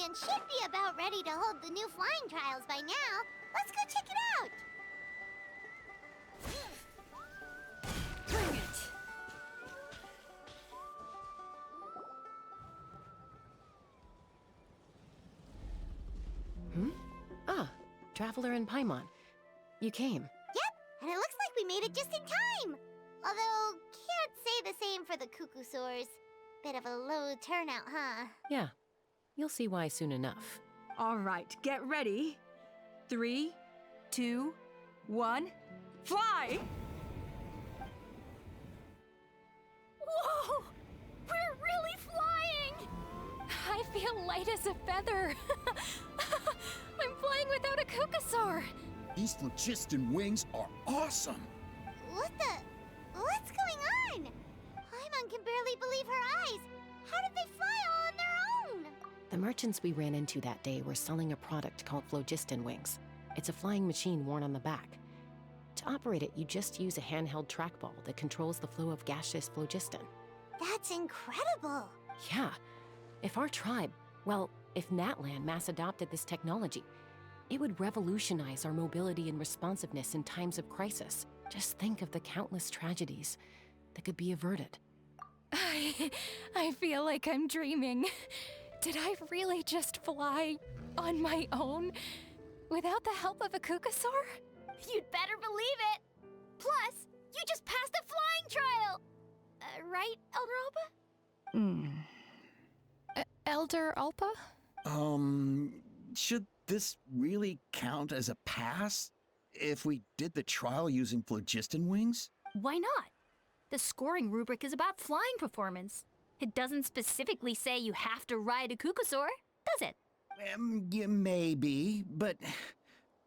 Guardian should be about ready to hold the new flying trials by now. Let's go check it out. Bring it! Ah, Traveler and Paimon. You came. Yep, and it looks like we made it just in time. Although, can't say the same for the Cuckoosaurs. Bit of a low turnout, huh? Yeah, you'll see why soon enough. All right, get ready. 3, 2, 1, fly! Whoa! We're really flying! I feel light as a feather. I'm flying without a Cuckoosaur. These phlogiston wings are awesome! What's going on? Paimon can barely believe her eyes. How did they fly all on their own? The merchants we ran into that day were selling a product called phlogiston wings. It's a flying machine worn on the back. To operate it, you just use a handheld trackball that controls the flow of gaseous phlogiston. That's incredible. Yeah, if our tribe, well, if Natlan mass adopted this technology, it would revolutionize our mobility and responsiveness in times of crisis. Just think of the countless tragedies that could be averted. I feel like I'm dreaming. Did I really just fly on my own without the help of a Cuckoosaur? You'd better believe it. Plus, you just passed the flying trial. Right, Elder Alba? Elder Alpa? Should this really count as a pass? If we did the trial using phlogiston wings? Why not? The scoring rubric is about flying performance. It doesn't specifically say you have to ride a Cuckoosaur, does it? Yeah, maybe, but...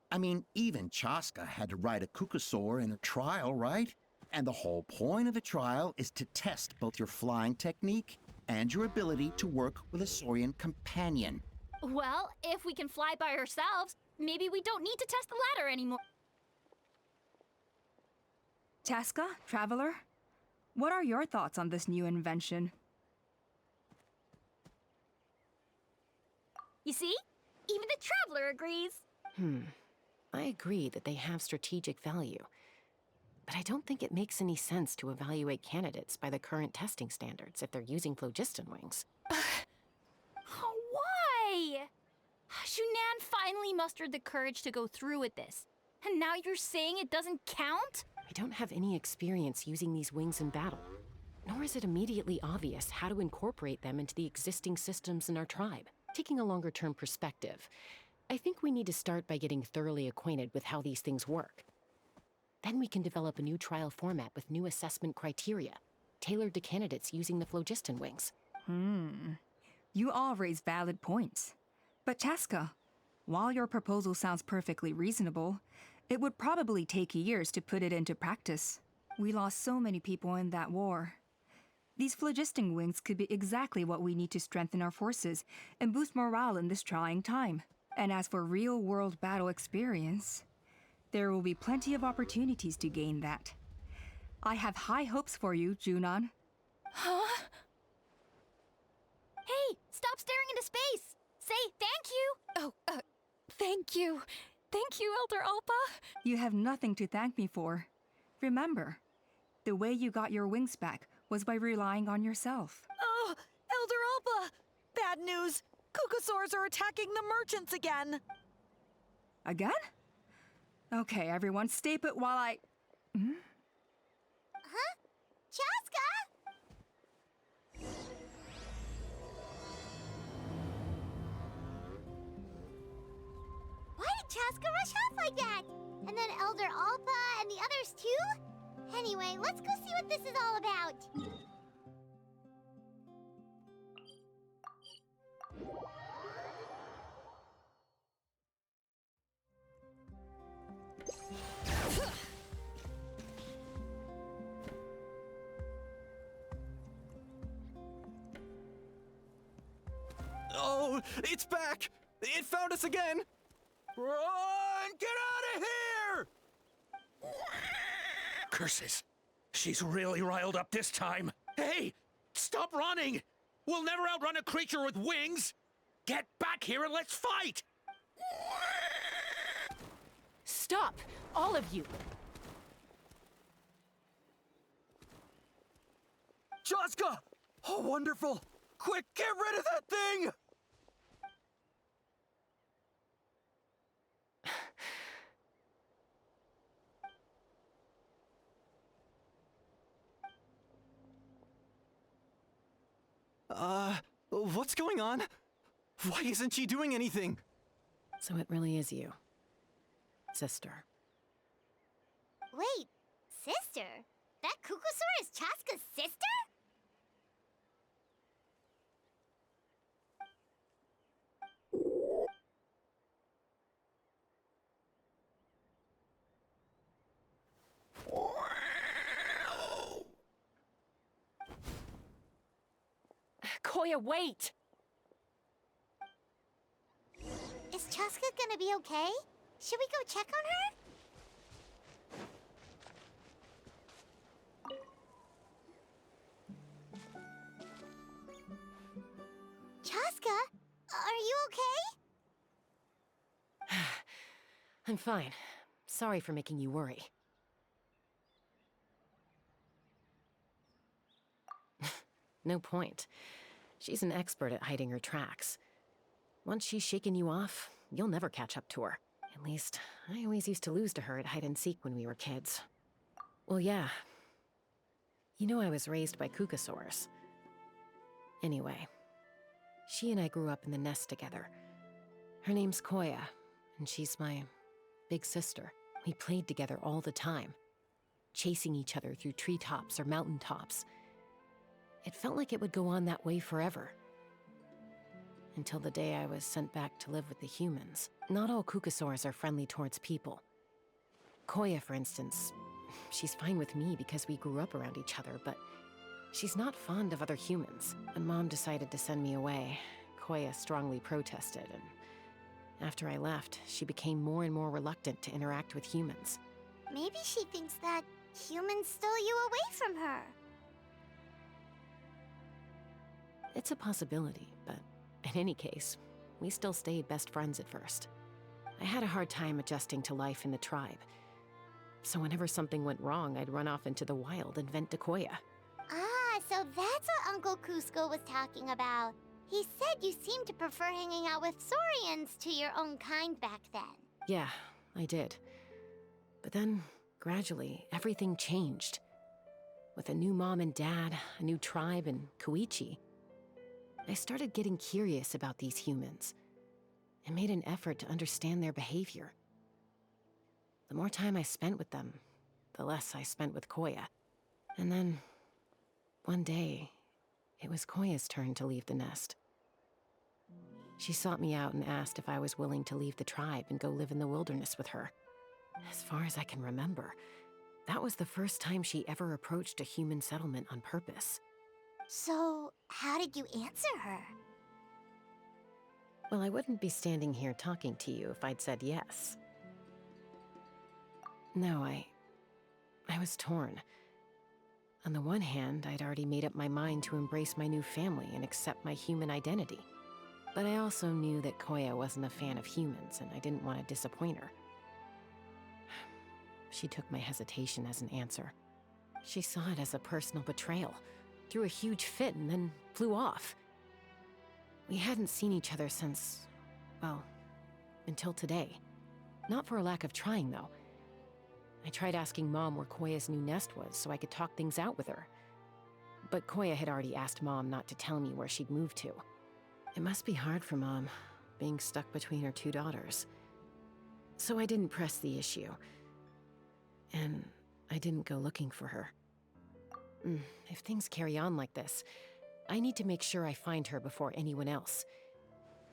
I mean, even Chaska had to ride a Cuckoosaur in a trial, right? And the whole point of the trial is to test both your flying technique and your ability to work with a Saurian companion. Well, if we can fly by ourselves, maybe we don't need to test the ladder anymore. Chaska, Traveler, what are your thoughts on this new invention? You see? Even the Traveler agrees. I agree that they have strategic value, but I don't think it makes any sense to evaluate candidates by the current testing standards if they're using phlogiston wings. Why? Shunan finally mustered the courage to go through with this. And now you're saying it doesn't count? I don't have any experience using these wings in battle, nor is it immediately obvious how to incorporate them into the existing systems in our tribe. Taking a longer-term perspective, I think we need to start by getting thoroughly acquainted with how these things work. Then we can develop a new trial format with new assessment criteria, tailored to candidates using the phlogiston wings. You all raise valid points. But Chaska, while your proposal sounds perfectly reasonable, it would probably take years to put it into practice. We lost so many people in that war. These phlogiston wings could be exactly what we need to strengthen our forces and boost morale in this trying time. And as for real-world battle experience, there will be plenty of opportunities to gain that. I have high hopes for you, Junon. Huh? Hey, stop staring into space! Say thank you! Oh, thank you. Thank you, Elder Alpa. You have nothing to thank me for. Remember, the way you got your wings back was by relying on yourself. Oh, Elder Alba! Bad news! Cuckoosaurs are attacking the merchants again! Again? Okay, everyone, stay put while I... Huh? Chaska? Why did Chaska rush off like that? And then Elder Alpa and the others too? Anyway, let's go see what this is all about. Oh, it's back! It found us again! Run! Get out of here! Curses! She's really riled up this time. Hey! Stop running! We'll never outrun a creature with wings! Get back here and let's fight! Stop! All of you! Chaska! Oh, wonderful! Quick, get rid of that thing! What's going on? Why isn't she doing anything? So it really is you, sister. Wait, sister? That Kukusaur is Chaska's sister? Koya, wait! Is Chaska gonna be okay? Should we go check on her? Chaska, are you okay? I'm fine. Sorry for making you worry. No point. She's an expert at hiding her tracks. Once she's shaken you off, you'll never catch up to her. At least, I always used to lose to her at hide-and-seek when we were kids. Well, yeah. You know I was raised by Kukusaurs. Anyway, she and I grew up in the nest together. Her name's Koya, and she's my big sister. We played together all the time, chasing each other through treetops or mountaintops. It felt like it would go on that way forever. Until the day I was sent back to live with the humans. Not all Kukusaurs are friendly towards people. Koya, for instance, she's fine with me because we grew up around each other, but she's not fond of other humans. When Mom decided to send me away, Koya strongly protested, and after I left, she became more and more reluctant to interact with humans. Maybe she thinks that humans stole you away from her. It's a possibility, but in any case, we still stayed best friends at first. I had a hard time adjusting to life in the tribe. So whenever something went wrong, I'd run off into the wild and vent to Koya. Ah, so that's what Uncle Cusco was talking about. He said you seemed to prefer hanging out with Saurians to your own kind back then. Yeah, I did. But then, gradually, everything changed. With a new mom and dad, a new tribe, and Koichi, I started getting curious about these humans and made an effort to understand their behavior. The more time I spent with them, the less I spent with Koya. And then, one day, it was Koya's turn to leave the nest. She sought me out and asked if I was willing to leave the tribe and go live in the wilderness with her. As far as I can remember, that was the first time she ever approached a human settlement on purpose. So, how did you answer her? Well, I wouldn't be standing here talking to you if I'd said yes. No, I was torn. On the one hand, I'd already made up my mind to embrace my new family and accept my human identity. But I also knew that Koya wasn't a fan of humans, and I didn't want to disappoint her. She took my hesitation as an answer. She saw it as a personal betrayal, threw a huge fit, and then flew off. We hadn't seen each other since, well, until today. Not for a lack of trying, though. I tried asking Mom where Koya's new nest was so I could talk things out with her. But Koya had already asked Mom not to tell me where she'd moved to. It must be hard for Mom, being stuck between her two daughters. So I didn't press the issue. And I didn't go looking for her. If things carry on like this, I need to make sure I find her before anyone else.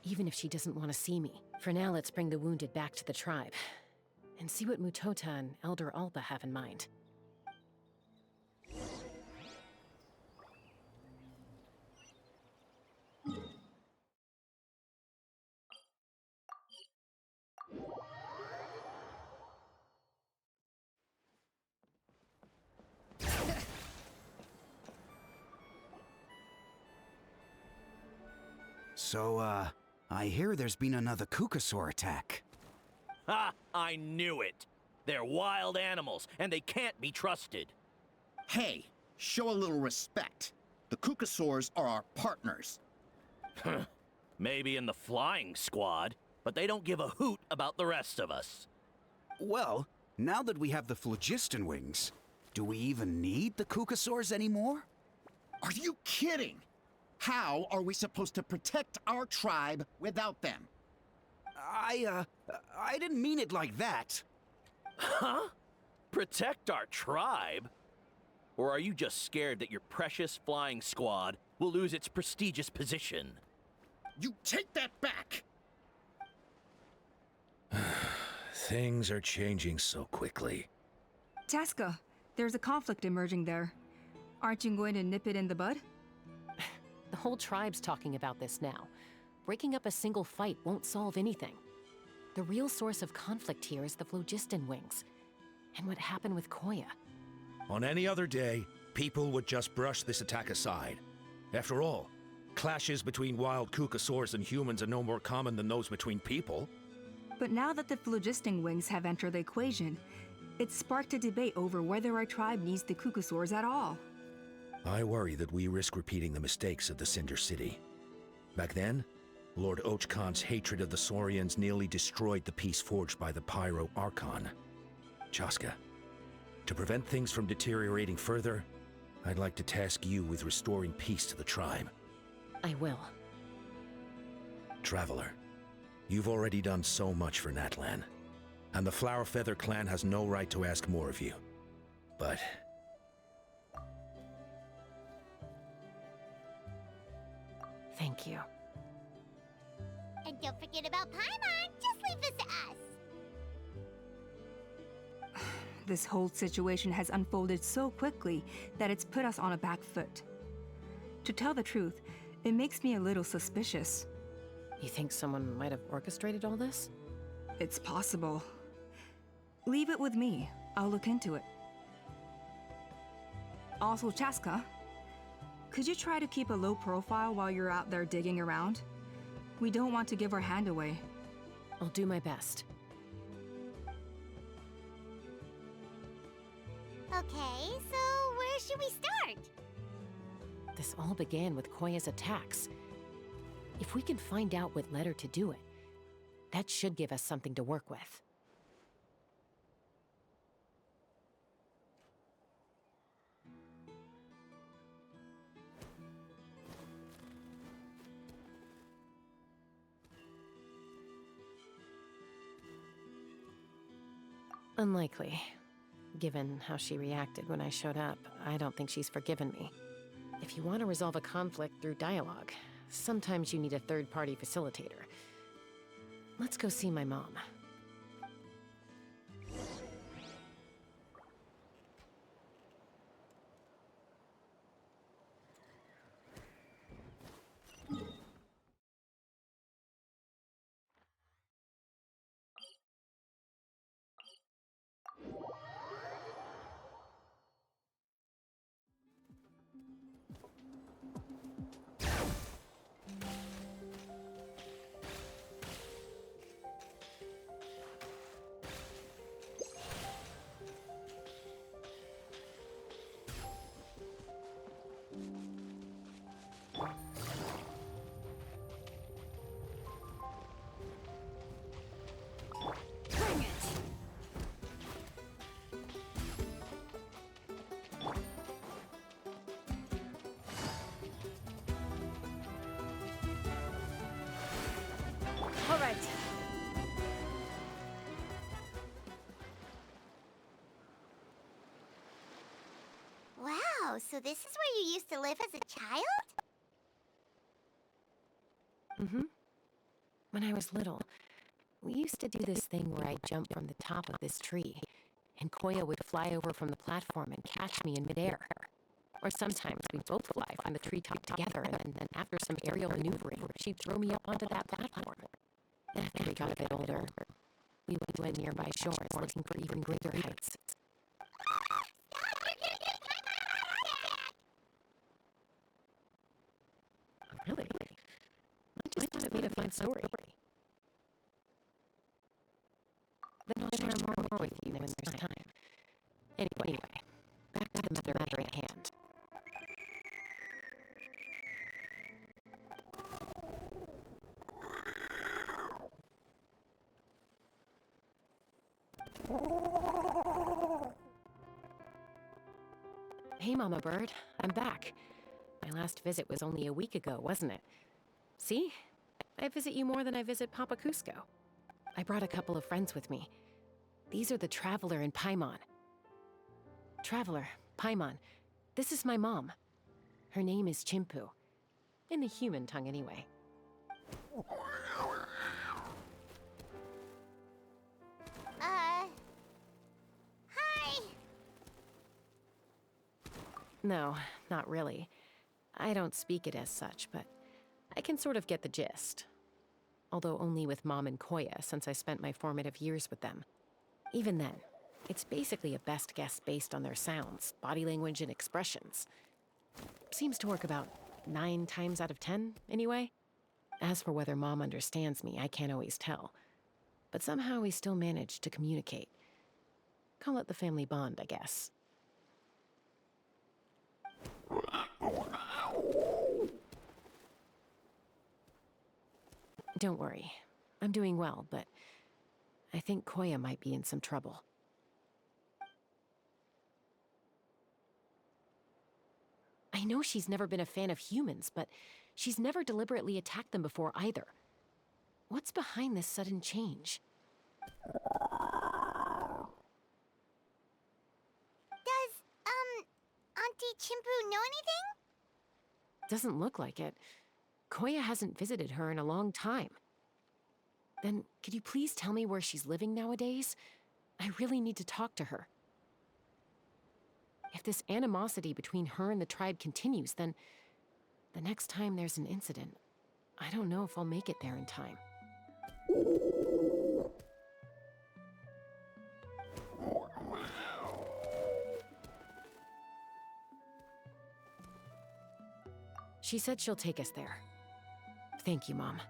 Even if she doesn't want to see me. For now, let's bring the wounded back to the tribe. And see what Mutota and Elder Alba have in mind. So, I hear there's been another Kukasaur attack. Ha! I knew it! They're wild animals, and they can't be trusted. Hey, show a little respect. The Kukasaurs are our partners. Maybe in the flying squad, but they don't give a hoot about the rest of us. Well, now that we have the phlogiston wings, do we even need the Kukasaurs anymore? Are you kidding? How are we supposed to protect our tribe without them? I didn't mean it like that. Huh? Protect our tribe? Or are you just scared that your precious flying squad will lose its prestigious position? You take that back! Things are changing so quickly. Chaska, there's a conflict emerging there. Aren't you going to nip it in the bud? The whole tribe's talking about this now. Breaking up a single fight won't solve anything. The real source of conflict here is the phlogiston wings, and what happened with Koya. On any other day, people would just brush this attack aside. After all, clashes between wild Kukasaurs and humans are no more common than those between people. But now that the phlogiston wings have entered the equation, it's sparked a debate over whether our tribe needs the Kukasaurs at all. I worry that we risk repeating the mistakes of the Cinder City. Back then, Lord Ochkon's hatred of the Saurians nearly destroyed the peace forged by the Pyro Archon. Chaska, to prevent things from deteriorating further, I'd like to task you with restoring peace to the tribe. I will. Traveler, you've already done so much for Natlan, and the Flower Feather clan has no right to ask more of you. But thank you. And don't forget about Paimon. Just leave this to us. This whole situation has unfolded so quickly that it's put us on a back foot. To tell the truth, it makes me a little suspicious. You think someone might have orchestrated all this? It's possible. Leave it with me. I'll look into it. Also, Chaska, could you try to keep a low profile while you're out there digging around? We don't want to give our hand away. I'll do my best. Okay, so where should we start? This all began with Koya's attacks. If we can find out what led her to do it, that should give us something to work with. Unlikely. Given how she reacted when I showed up, I don't think she's forgiven me. If you want to resolve a conflict through dialogue, sometimes you need a third-party facilitator. Let's go see my mom. All right. Wow, so this is where you used to live as a child? Mm-hmm. When I was little, we used to do this thing where I'd jump from the top of this tree, and Koya would fly over from the platform and catch me in midair. Or sometimes we'd both fly from the treetop together, and then after some aerial maneuvering, she'd throw me up onto that platform. After we got a bit older, we would go to nearby shores looking for even greater heights. Really? I just thought it made to find story. Then I'll share more with you when there's time. Anyway, back to the matter at hand. Hey, Mama Bird. I'm back. My last visit was only a week ago, wasn't it? See? I visit you more than I visit Papa Cusco. I brought a couple of friends with me. These are the Traveler and Paimon. Traveler, Paimon, this is my mom. Her name is Chimpu. In the human tongue, anyway. Hi! No, not really. I don't speak it as such, but I can sort of get the gist. Although only with Mom and Koya, since I spent my formative years with them. Even then, it's basically a best guess based on their sounds, body language, and expressions. Seems to work about 9 times out of 10, anyway. As for whether Mom understands me, I can't always tell. But somehow we still manage to communicate. Call it the family bond, I guess. Don't worry. I'm doing well, but I think Koya might be in some trouble. I know she's never been a fan of humans, but she's never deliberately attacked them before either. What's behind this sudden change? Does, Auntie Chimpu know anything? Doesn't look like it. Koya hasn't visited her in a long time. Then, could you please tell me where she's living nowadays? I really need to talk to her. If this animosity between her and the tribe continues, then the next time there's an incident, I don't know if I'll make it there in time. She said she'll take us there. Thank you, Mom.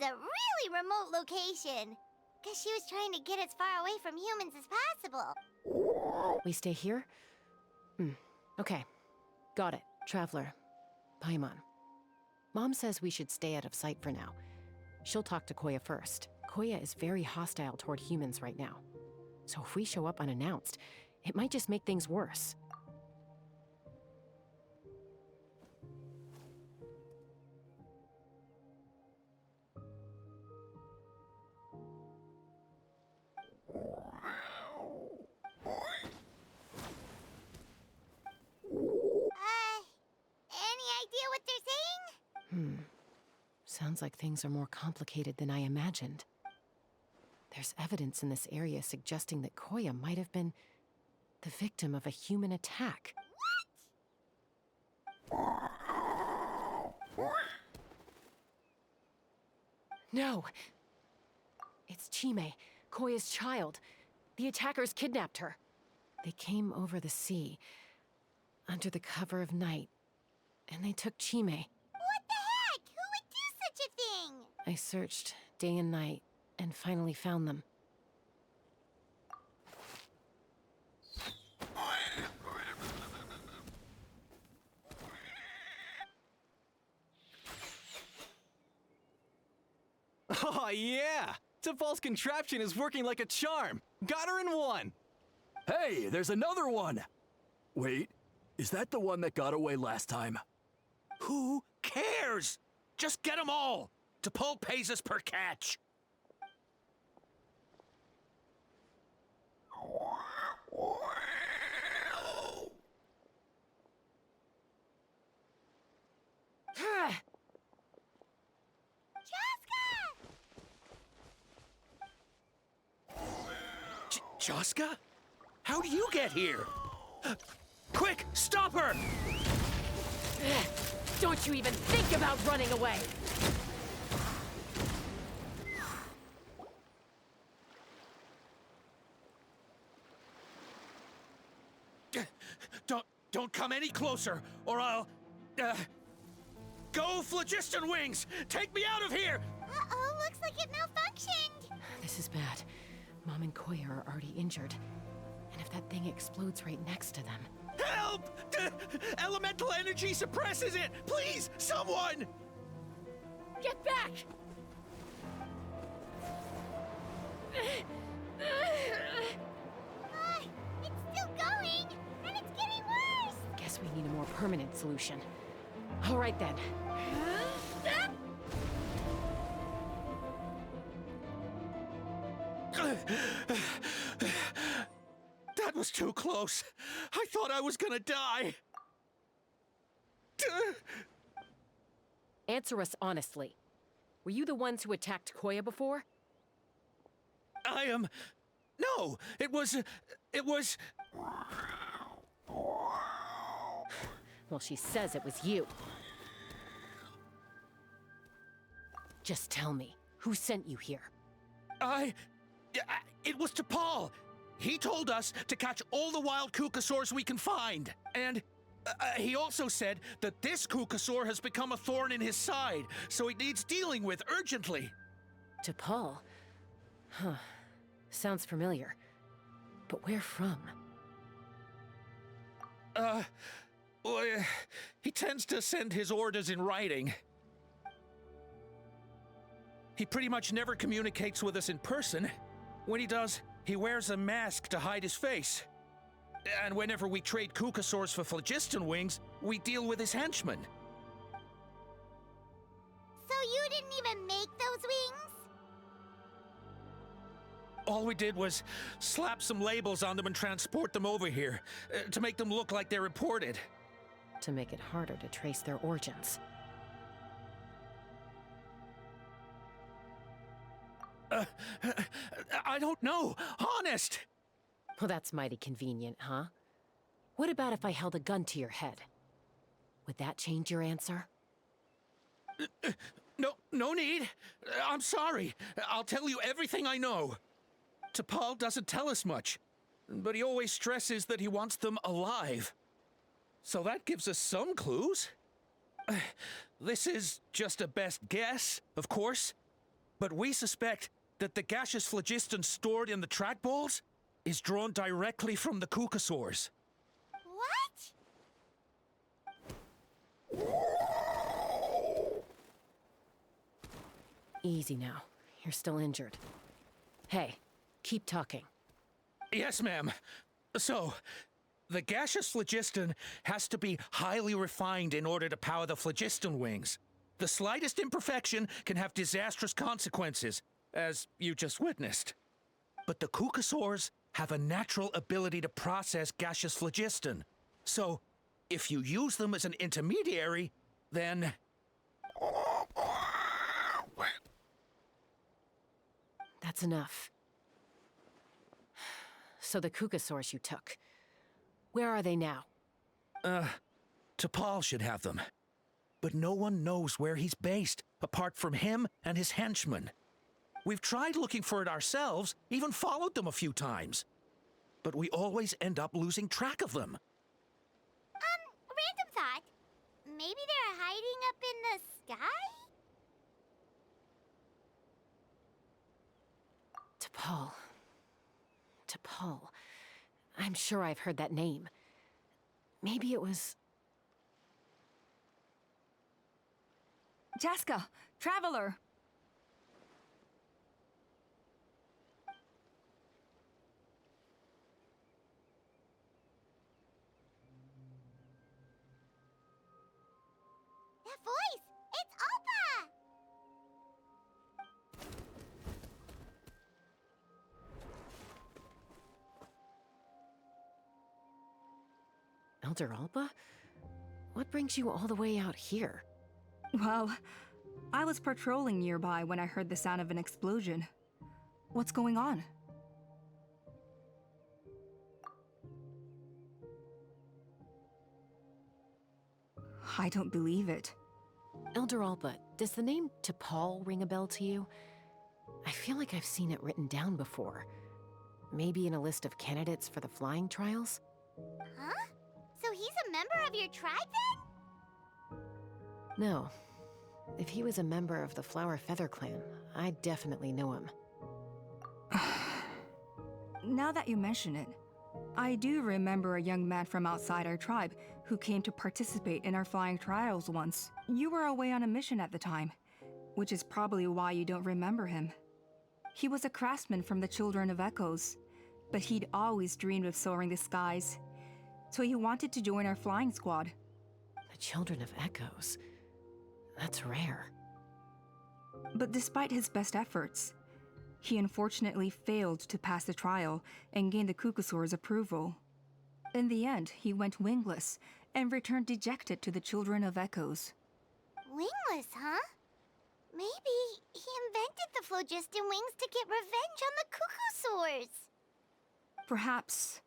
a really remote location. Guess she was trying to get as far away from humans as possible. We stay here? Okay. Got it, Traveler. Paimon. Mom says we should stay out of sight for now. She'll talk to Koya first. Koya is very hostile toward humans right now. So if we show up unannounced, it might just make things worse. Any idea what they're saying? Sounds like things are more complicated than I imagined. There's evidence in this area suggesting that Koya might have been the victim of a human attack. No! It's Chime, Koya's child. The attackers kidnapped her. They came over the sea, under the cover of night, and they took Chime. What the heck? Who would do such a thing? I searched day and night, and finally found them. Oh, yeah! T'Pol's contraption is working like a charm. Got her in one! Hey, there's another one! Wait, is that the one that got away last time? Who cares? Just get them all! T'Pol pays us per catch. Chaska? How'd you get here? Quick, stop her! Don't you even think about running away! Don't come any closer, or I'll... Go, Phlogiston Wings! Take me out of here! Uh-oh, looks like it malfunctioned. This is bad. Mom and Koya are already injured. And if that thing explodes right next to them... Help! Elemental energy suppresses it! Please, someone! Get back! It's still going, and it's getting worse. Guess we need a more permanent solution. All right then. That was too close. I thought I was gonna die. Answer us honestly. Were you the ones who attacked Koya before? I am... No, it was... Well, she says it was you. Just tell me, who sent you here? It was T'Pol. He told us to catch all the wild Kukasaurs we can find. And he also said that this Kukasaur has become a thorn in his side, so it needs dealing with urgently. T'Pol? Huh. Sounds familiar. But where from? Well, he tends to send his orders in writing. He pretty much never communicates with us in person. When he does, he wears a mask to hide his face. And whenever we trade Kukasaurs for Phlogiston Wings, we deal with his henchmen. So you didn't even make those wings? All we did was slap some labels on them and transport them over here, to make them look like they're imported. To make it harder to trace their origins. I don't know, honest! Well, that's mighty convenient, huh? What about if I held a gun to your head? Would that change your answer? No need. I'm sorry. I'll tell you everything I know. T'Pol doesn't tell us much, but he always stresses that he wants them alive. So that gives us some clues. This is just a best guess, of course, But we suspect that the gaseous phlogiston stored in the track balls is drawn directly from the Kukasaurs. What? Easy now. You're still injured. Hey, keep talking. Yes, ma'am. So, the gaseous phlogiston has to be highly refined in order to power the phlogiston wings. The slightest imperfection can have disastrous consequences, as you just witnessed. But the Kukasaurs have a natural ability to process gaseous phlogiston. So, if you use them as an intermediary, then... That's enough. So the Kukasaurs you took, where are they now? T'Pol should have them. But no one knows where he's based, apart from him and his henchmen. We've tried looking for it ourselves, even followed them a few times. But we always end up losing track of them. Random thought. Maybe they're hiding up in the sky? T'Pol. T'Pol. I'm sure I've heard that name. Maybe it was... Chaska, Traveler! That voice! It's Oppa! Elder Alba? What brings you all the way out here? Well, I was patrolling nearby when I heard the sound of an explosion. What's going on? I don't believe it. Elder Alba, does the name T'Pol ring a bell to you? I feel like I've seen it written down before. Maybe in a list of candidates for the flying trials? Huh? So he's a member of your tribe then? No. If he was a member of the Flower Feather clan, I'd definitely know him. Now that you mention it, I do remember a young man from outside our tribe who came to participate in our flying trials once. You were away on a mission at the time, which is probably why you don't remember him. He was a craftsman from the Children of Echoes, but he'd always dreamed of soaring the skies, so he wanted to join our flying squad. The Children of Echoes? That's rare. But despite his best efforts, he unfortunately failed to pass the trial and gain the Kukasaur's approval. In the end, he went wingless and returned dejected to the Children of Echoes. Wingless, huh? Maybe he invented the phlogiston wings to get revenge on the Kukasaurs. Perhaps.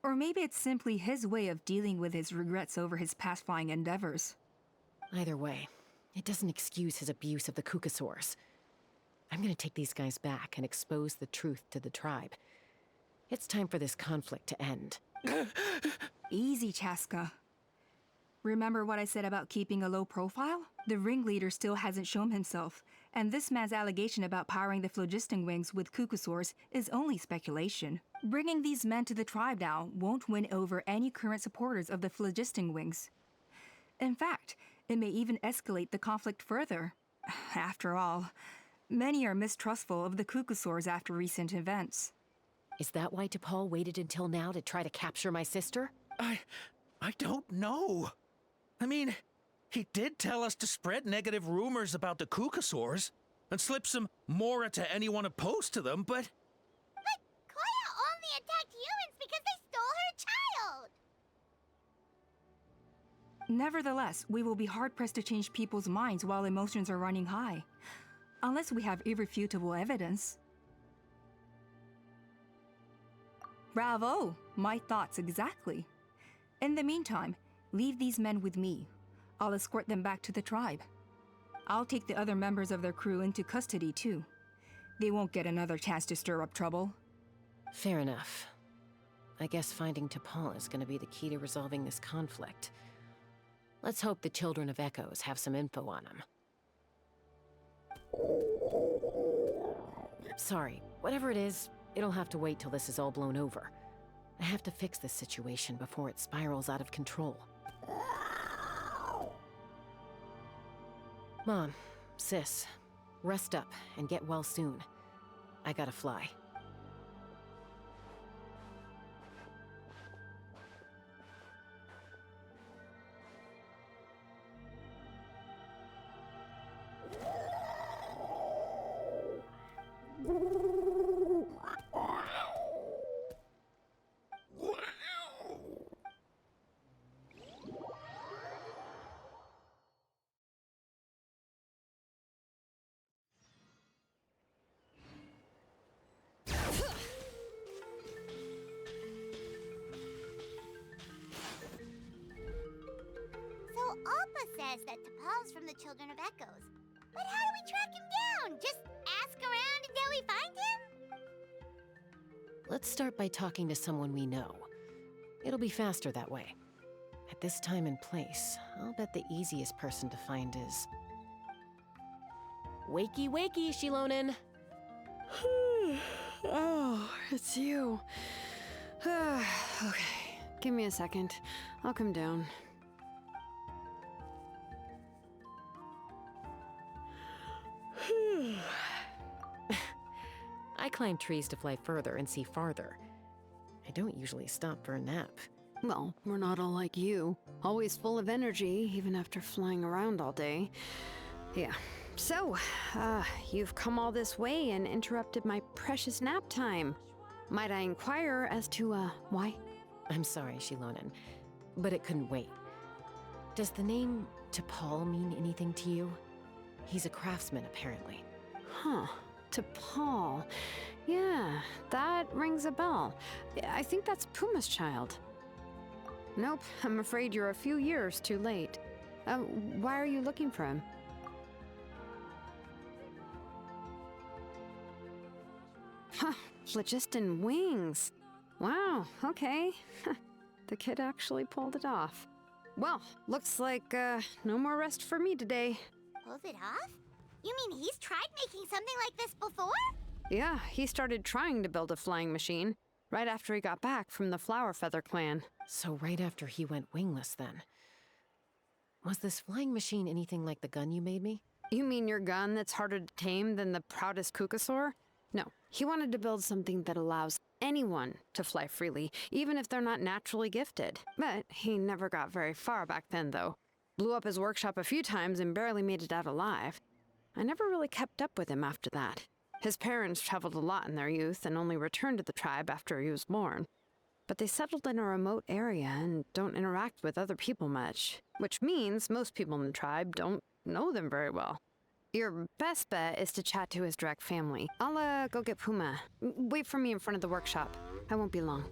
Or maybe it's simply his way of dealing with his regrets over his past flying endeavors. Either way, it doesn't excuse his abuse of the Kukasaurs. I'm gonna take these guys back and expose the truth to the tribe. It's time for this conflict to end. Easy, Chaska. Remember what I said about keeping a low profile? The ringleader still hasn't shown himself, and this man's allegation about powering the phlogiston wings with Kukasaurs is only speculation. Bringing these men to the tribe now won't win over any current supporters of the phlogiston wings. In fact, it may even escalate the conflict further. After all, many are mistrustful of the Kukasaurs after recent events. Is that why T'Pol waited until now to try to capture my sister? I don't know. I mean, he did tell us to spread negative rumors about the Kukasaurs and slip some Mora to anyone opposed to them, but... But Koya only attacked humans because they stole her child! Nevertheless, we will be hard-pressed to change people's minds while emotions are running high. Unless we have irrefutable evidence. Bravo! My thoughts exactly. In the meantime, leave these men with me. I'll escort them back to the tribe. I'll take the other members of their crew into custody too. They won't get another chance to stir up trouble. Fair enough. I guess finding T'Pol is gonna be the key to resolving this conflict. Let's hope the Children of Echoes have some info on him. Sorry, whatever it is, it'll have to wait till this is all blown over. I have to fix this situation before it spirals out of control. Mom, sis, rest up and get well soon. I gotta fly. So Alpa says that T'Pol's from the Children of Echoes. But how do we track him down? Just ask around until we find him? Let's start by talking to someone we know. It'll be faster that way. At this time and place, I'll bet the easiest person to find is... Wakey, wakey, Shilonen! Oh, it's you. Okay, give me a second. I'll come down. I climb trees to fly further and see farther. I don't usually stop for a nap. Well, we're not all like you. Always full of energy, even after flying around all day. Yeah. So, you've come all this way and interrupted my precious nap time. Might I inquire as to, why? I'm sorry, Shilonen, but it couldn't wait. Does the name T'Pol mean anything to you? He's a craftsman, apparently. Huh. T'Pol. Yeah, that rings a bell. I think that's Puma's child. Nope, I'm afraid you're a few years too late. Why are you looking for him? Huh, phlogiston wings. Wow, okay. The kid actually pulled it off. Well, looks like, no more rest for me today. Pulled it off? You mean he's tried making something like this before? Yeah, he started trying to build a flying machine right after he got back from the Flower Feather clan. So right after he went wingless, then. Was this flying machine anything like the gun you made me? You mean your gun that's harder to tame than the proudest Kukasaur? No, he wanted to build something that allows anyone to fly freely, even if they're not naturally gifted. But he never got very far back then, though. Blew up his workshop a few times and barely made it out alive. I never really kept up with him after that. His parents traveled a lot in their youth and only returned to the tribe after he was born. But they settled in a remote area and don't interact with other people much, which means most people in the tribe don't know them very well. Your best bet is to chat to his direct family. I'll, go get Puma. Wait for me in front of the workshop. I won't be long.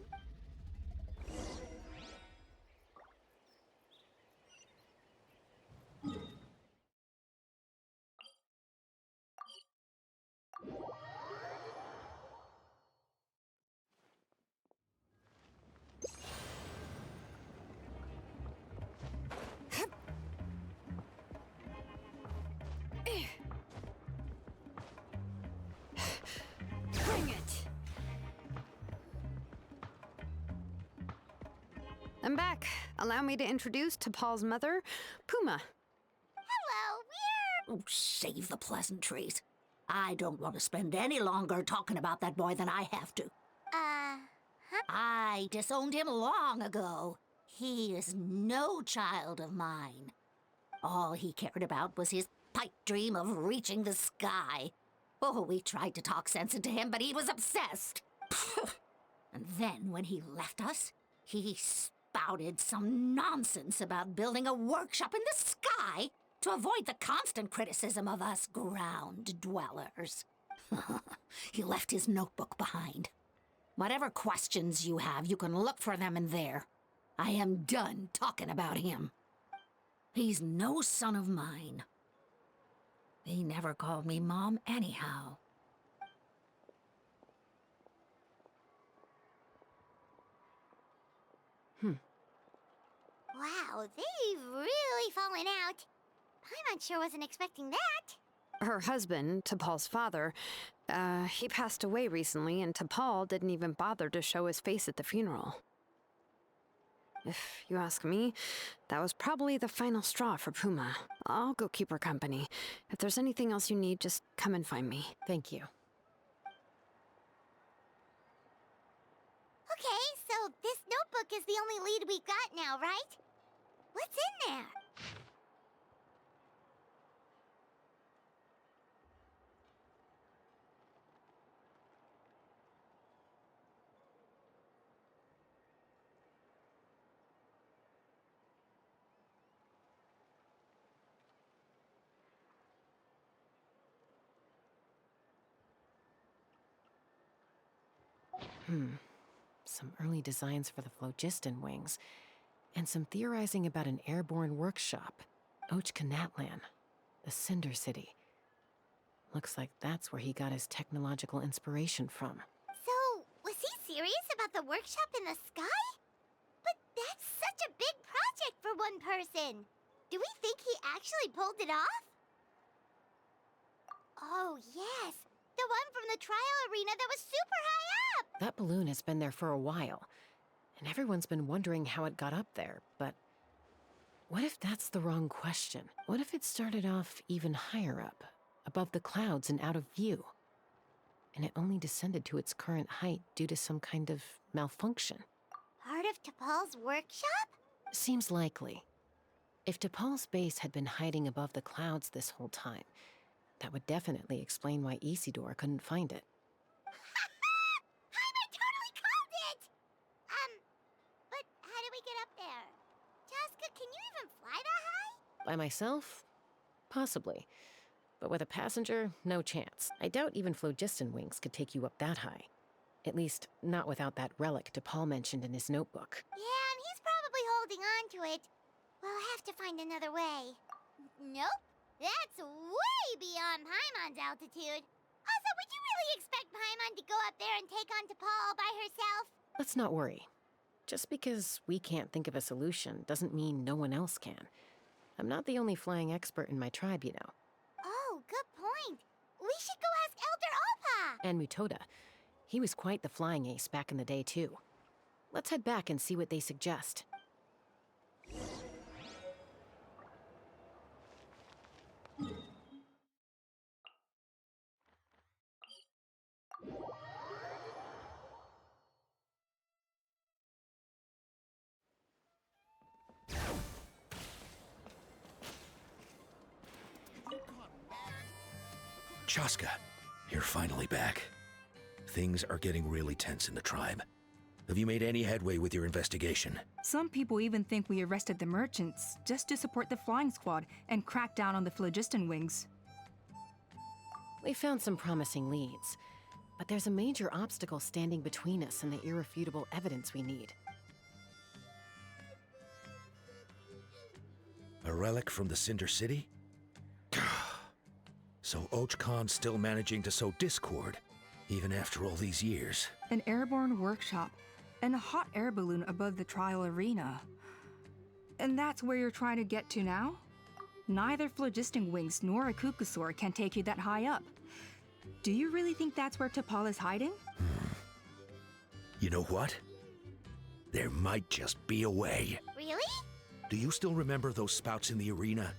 Bring it! I'm back. Allow me to introduce T'Pol's mother, Puma. Hello, we're... Oh, save the pleasantries. I don't want to spend any longer talking about that boy than I have to. Huh? I disowned him long ago. He is no child of mine. All he cared about was his pipe dream of reaching the sky. Oh, we tried to talk sense into him, but he was obsessed. And then when he left us, he spouted some nonsense about building a workshop in the sky to avoid the constant criticism of us ground dwellers. He left his notebook behind. Whatever questions you have, you can look for them in there. I am done talking about him. He's no son of mine. He never called me Mom anyhow. Wow, they've really fallen out. Paimon sure wasn't expecting that. Her husband, T'Pol's father, he passed away recently, and T'Pol didn't even bother to show his face at the funeral. If you ask me, that was probably the final straw for Puma. I'll go keep her company. If there's anything else you need, just come and find me. Thank you. Okay, so this notebook is the only lead we got now, right? What's in there? Some early designs for the phlogiston wings, and some theorizing about an airborne workshop. Ochkanatlan, the Cinder City. Looks like that's where he got his technological inspiration from. So, was he serious about the workshop in the sky? But that's such a big project for one person. Do we think he actually pulled it off? Oh, yes. The one from the trial arena that was super high up! That balloon has been there for a while, and everyone's been wondering how it got up there, but what if that's the wrong question? What if it started off even higher up, above the clouds and out of view, and it only descended to its current height due to some kind of malfunction? Part of T'Pol's workshop? Seems likely. If T'Pol's base had been hiding above the clouds this whole time, that would definitely explain why Isidore couldn't find it. I totally called it! But how do we get up there? Chaska, can you even fly that high? By myself? Possibly. But with a passenger, no chance. I doubt even phlogiston wings could take you up that high. At least, not without that relic T'Pol mentioned in his notebook. Yeah, and he's probably holding on to it. We'll have to find another way. Nope. That's way beyond Paimon's altitude. Also, would you really expect Paimon to go up there and take on T'Pol by herself? Let's not worry. Just because we can't think of a solution doesn't mean no one else can. I'm not the only flying expert in my tribe, you know. Oh, good point. We should go ask Elder Alpa! And Mutoda. He was quite the flying ace back in the day, too. Let's head back and see what they suggest. Chaska, you're finally back. Things are getting really tense in the tribe. Have you made any headway with your investigation? Some people even think we arrested the merchants just to support the flying squad and crack down on the phlogiston wings. We found some promising leads, but there's a major obstacle standing between us and the irrefutable evidence we need. A relic from the Cinder City? So Ochkan's still managing to sow discord, even after all these years. An airborne workshop and a hot air balloon above the trial arena. And that's where you're trying to get to now? Neither phlogiston wings nor a Kukusaur can take you that high up. Do you really think that's where T'Pol is hiding? You know what? There might just be a way. Really? Do you still remember those spouts in the arena?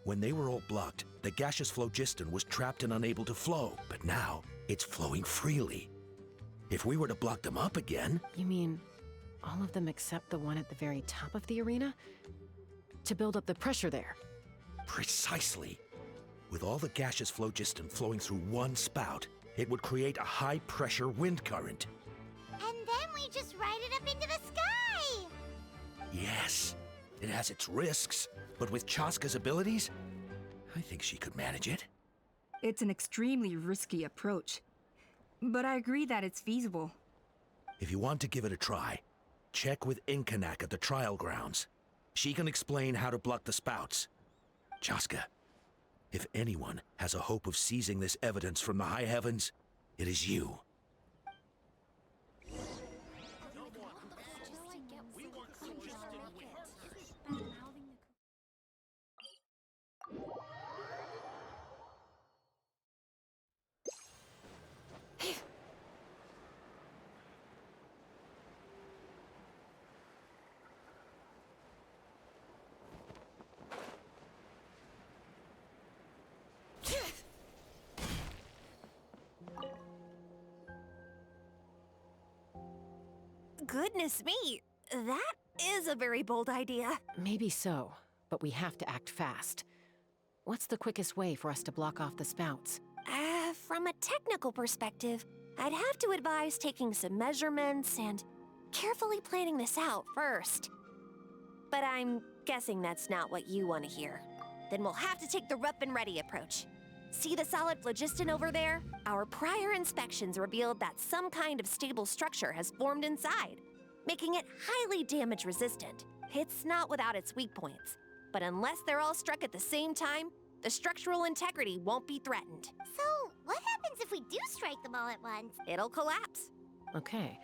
When they were all blocked, the gaseous phlogiston was trapped and unable to flow, but now it's flowing freely. If we were to block them up again... You mean all of them except the one at the very top of the arena? To build up the pressure there? Precisely. With all the gaseous phlogiston flowing through one spout, it would create a high-pressure wind current. And then we just ride it up into the sky! Yes, it has its risks, but with Chaska's abilities, I think she could manage it. It's an extremely risky approach, but I agree that it's feasible. If you want to give it a try, check with Inkanak at the trial grounds. She can explain how to block the spouts. Chaska, if anyone has a hope of seizing this evidence from the high heavens, it is you. Goodness me, that is a very bold idea. Maybe so, but we have to act fast. What's the quickest way for us to block off the spouts? From a technical perspective, I'd have to advise taking some measurements and carefully planning this out first. But I'm guessing that's not what you want to hear. Then we'll have to take the rough and ready approach. See the solid phlogiston over there? Our prior inspections revealed that some kind of stable structure has formed inside, making it highly damage resistant. It's not without its weak points, but unless they're all struck at the same time, the structural integrity won't be threatened. So, what happens if we do strike them all at once? It'll collapse. Okay,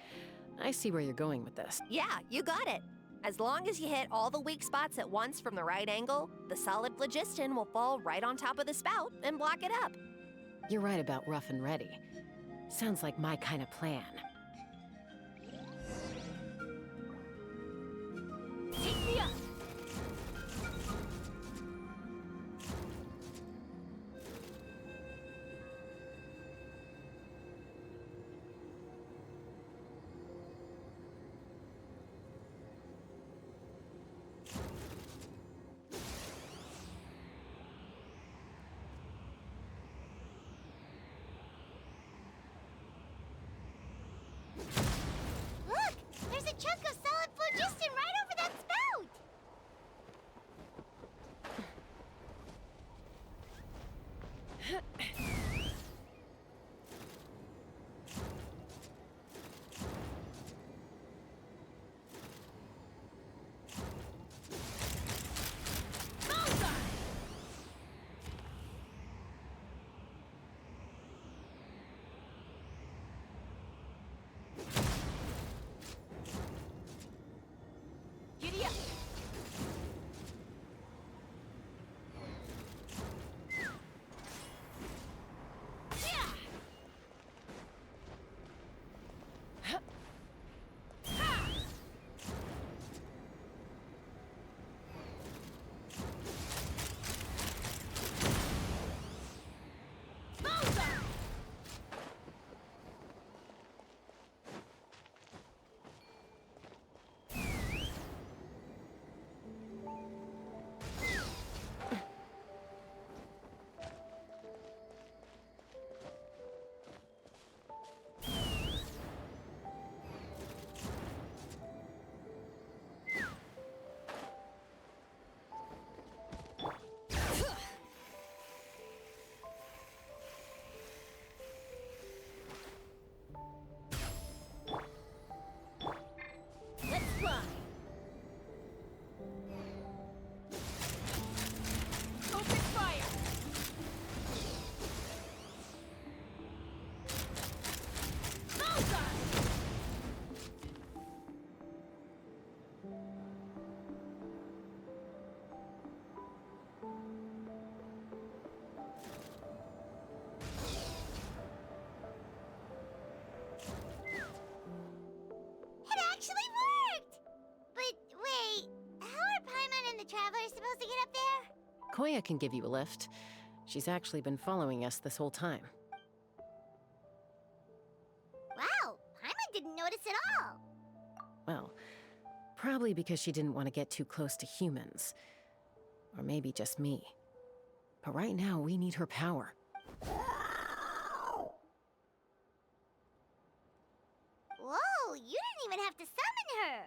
I see where you're going with this. Yeah, you got it. As long as you hit all the weak spots at once from the right angle, the solid phlogiston will fall right on top of the spout and block it up. You're right about rough and ready. Sounds like my kind of plan. Take me up! Look! There's a chunk of solid phlogiston right over that spout! Giddy up! Let's fly! Open fire! Bullseye! It actually worked! But wait, how are Paimon and the Travelers supposed to get up there? Koya can give you a lift. She's actually been following us this whole time. Wow, Paimon didn't notice at all. Well, probably because she didn't want to get too close to humans. Or maybe just me. But right now, we need her power. Whoa, you didn't even have to summon her!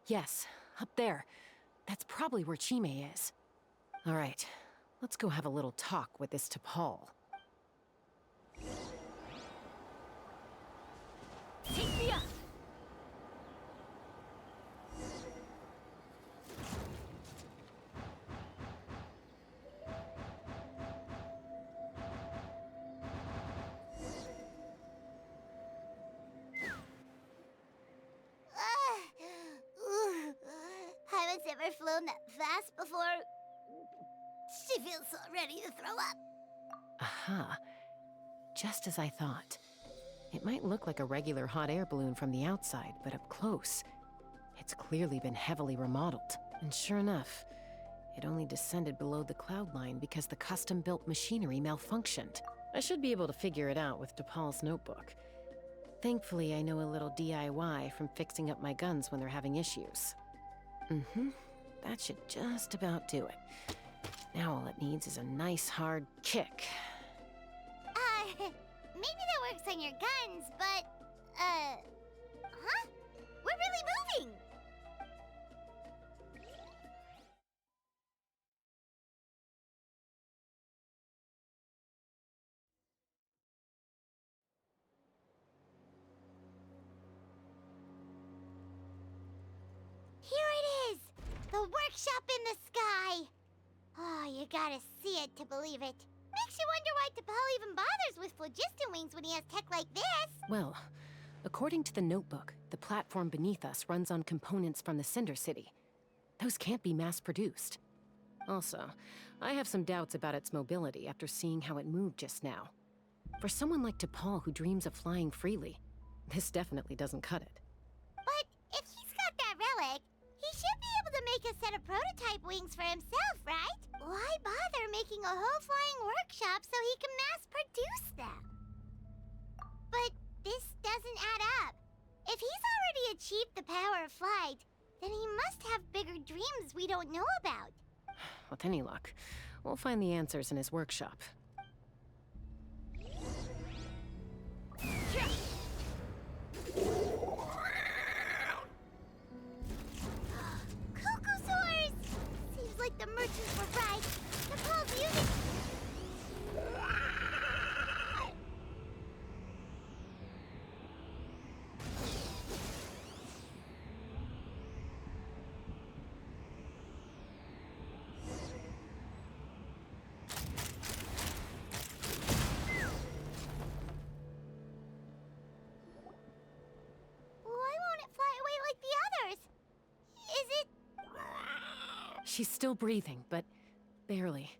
Yes, up there. That's probably where Chime is. All right, let's go have a little talk with this T'Pol. Take me up! Paimon's never flown that fast before. She feels so ready to throw up. Aha. Just as I thought. It might look like a regular hot air balloon from the outside, but up close, it's clearly been heavily remodeled. And sure enough, it only descended below the cloud line because the custom-built machinery malfunctioned. I should be able to figure it out with T'Pol's notebook. Thankfully, I know a little DIY from fixing up my guns when they're having issues. That should just about do it. Now all it needs is a nice hard kick. Maybe that works on your guns, but, huh? We're really moving! Here it is! The workshop in the sky! Oh, you gotta see it to believe it. Makes you wonder why T'Pol even bothers with phlogiston wings when he has tech like this. Well, according to the notebook, the platform beneath us runs on components from the Cinder City. Those can't be mass-produced. Also, I have some doubts about its mobility after seeing how it moved just now. For someone like T'Pol who dreams of flying freely, this definitely doesn't cut it. But if he's got that relic, he should be able to make a set of prototype wings for himself, right? Why bother making a whole flying workshop so he can mass-produce them? But this doesn't add up. If he's already achieved the power of flight, then he must have bigger dreams we don't know about. With any luck, we'll find the answers in his workshop. Cuckoosaurs! Seems like the merchants were right. T'Pol's using... Why won't it fly away like the others? Is it... She's still breathing, but barely.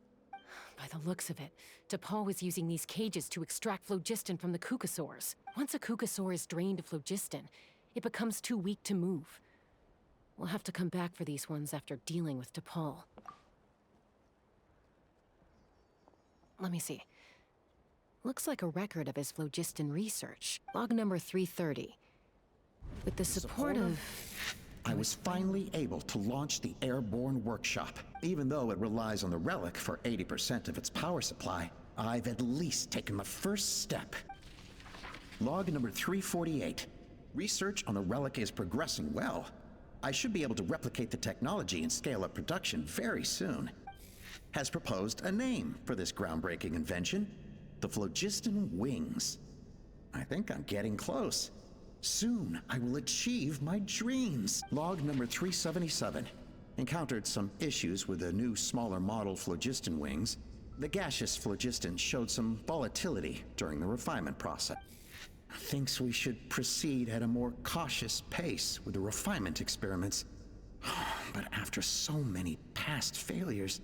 By the looks of it, T'Pol was using these cages to extract phlogiston from the Cucosaurs. Once a Cucosaur is drained of phlogiston, it becomes too weak to move. We'll have to come back for these ones after dealing with T'Pol. Let me see. Looks like a record of his phlogiston research. Log number 330. With the support of... I was finally able to launch the airborne workshop. Even though it relies on the relic for 80% of its power supply, I've at least taken the first step. Log number 348. Research on the relic is progressing well. I should be able to replicate the technology and scale up production very soon. Has proposed a name for this groundbreaking invention: the phlogiston wings. I think I'm getting close. Soon, I will achieve my dreams. Log number 377. Encountered some issues with the new, smaller model phlogiston wings. The gaseous phlogiston showed some volatility during the refinement process. Thinks we should proceed at a more cautious pace with the refinement experiments. But after so many past failures,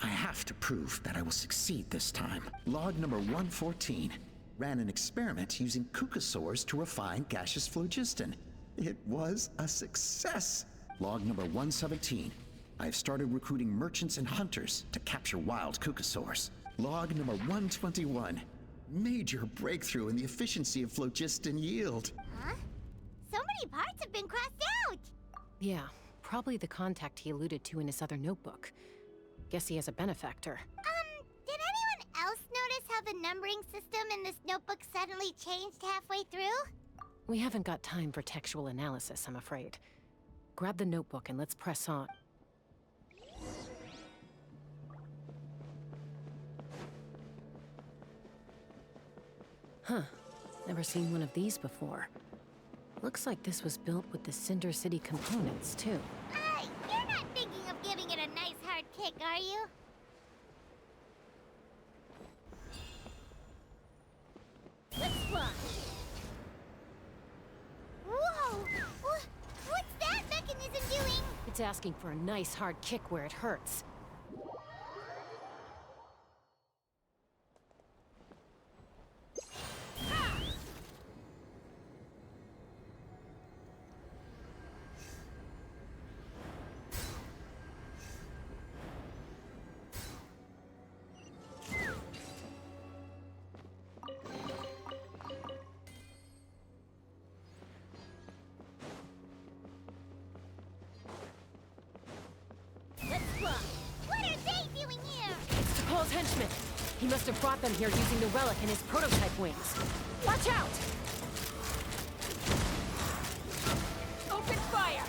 I have to prove that I will succeed this time. Log number 114. Ran an experiment using Cucosaurs to refine gaseous phlogiston. It was a success. Log number 117. I've started recruiting merchants and hunters to capture wild Cucosaurs. Log number 121. Major breakthrough in the efficiency of phlogiston yield. Huh? So many parts have been crossed out! Yeah, probably the contact he alluded to in his other notebook. Guess he has a benefactor. Did anyone else notice how the numbering system in this notebook suddenly changed halfway through? We haven't got time for textual analysis, I'm afraid. Grab the notebook and let's press on. Huh. Never seen one of these before. Looks like this was built with the Cinder City components, too. You're not thinking of giving it a nice hard kick, are you? Let's fly. Whoa! What's that mechanism doing? It's asking for a nice hard kick where it hurts. What are they doing here? It's T'Pol's henchman. He must have brought them here using the relic in his prototype wings. Watch out! Open fire!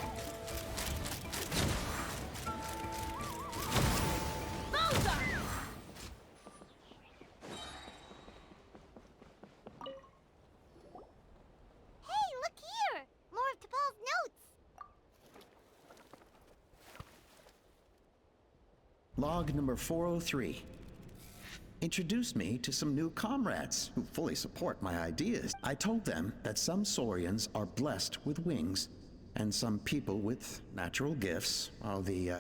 Bullseye! Hey, look here! More of T'Pol's notes! Log number 403. Introduced me to some new comrades who fully support my ideas. I told them that some Saurians are blessed with wings, and some people with natural gifts, while the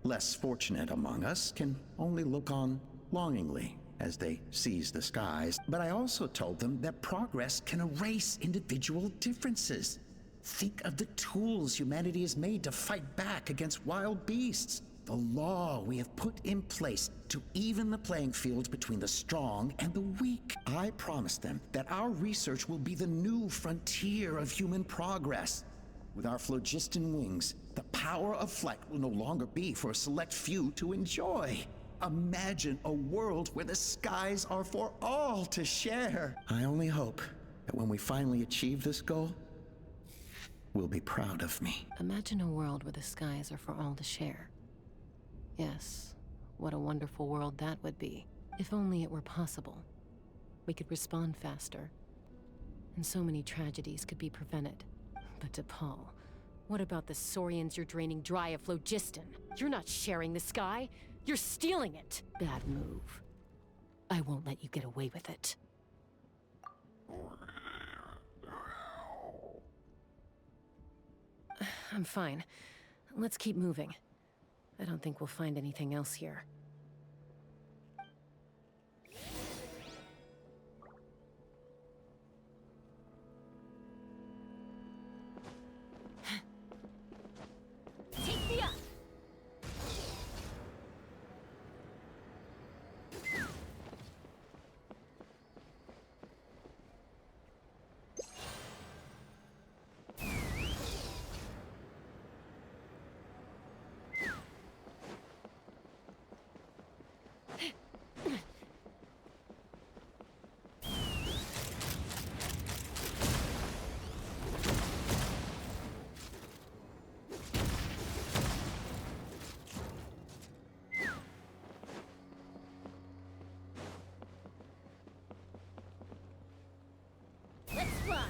less fortunate among us can only look on longingly as they seize the skies. But I also told them that progress can erase individual differences. Think of the tools humanity has made to fight back against wild beasts. The law we have put in place to even the playing field between the strong and the weak. I promised them that our research will be the new frontier of human progress. With our phlogiston wings, the power of flight will no longer be for a select few to enjoy. Imagine a world where the skies are for all to share. I only hope that when we finally achieve this goal, will be proud of me. Imagine a world where the skies are for all to share. Yes, what a wonderful world that would be. If only it were possible. We could respond faster. And so many tragedies could be prevented. But T'Pol, what about the Saurians you're draining dry of phlogiston? You're not sharing the sky, you're stealing it. Bad move. I won't let you get away with it. I'm fine. Let's keep moving. I don't think we'll find anything else here. Take me up! Let's fly!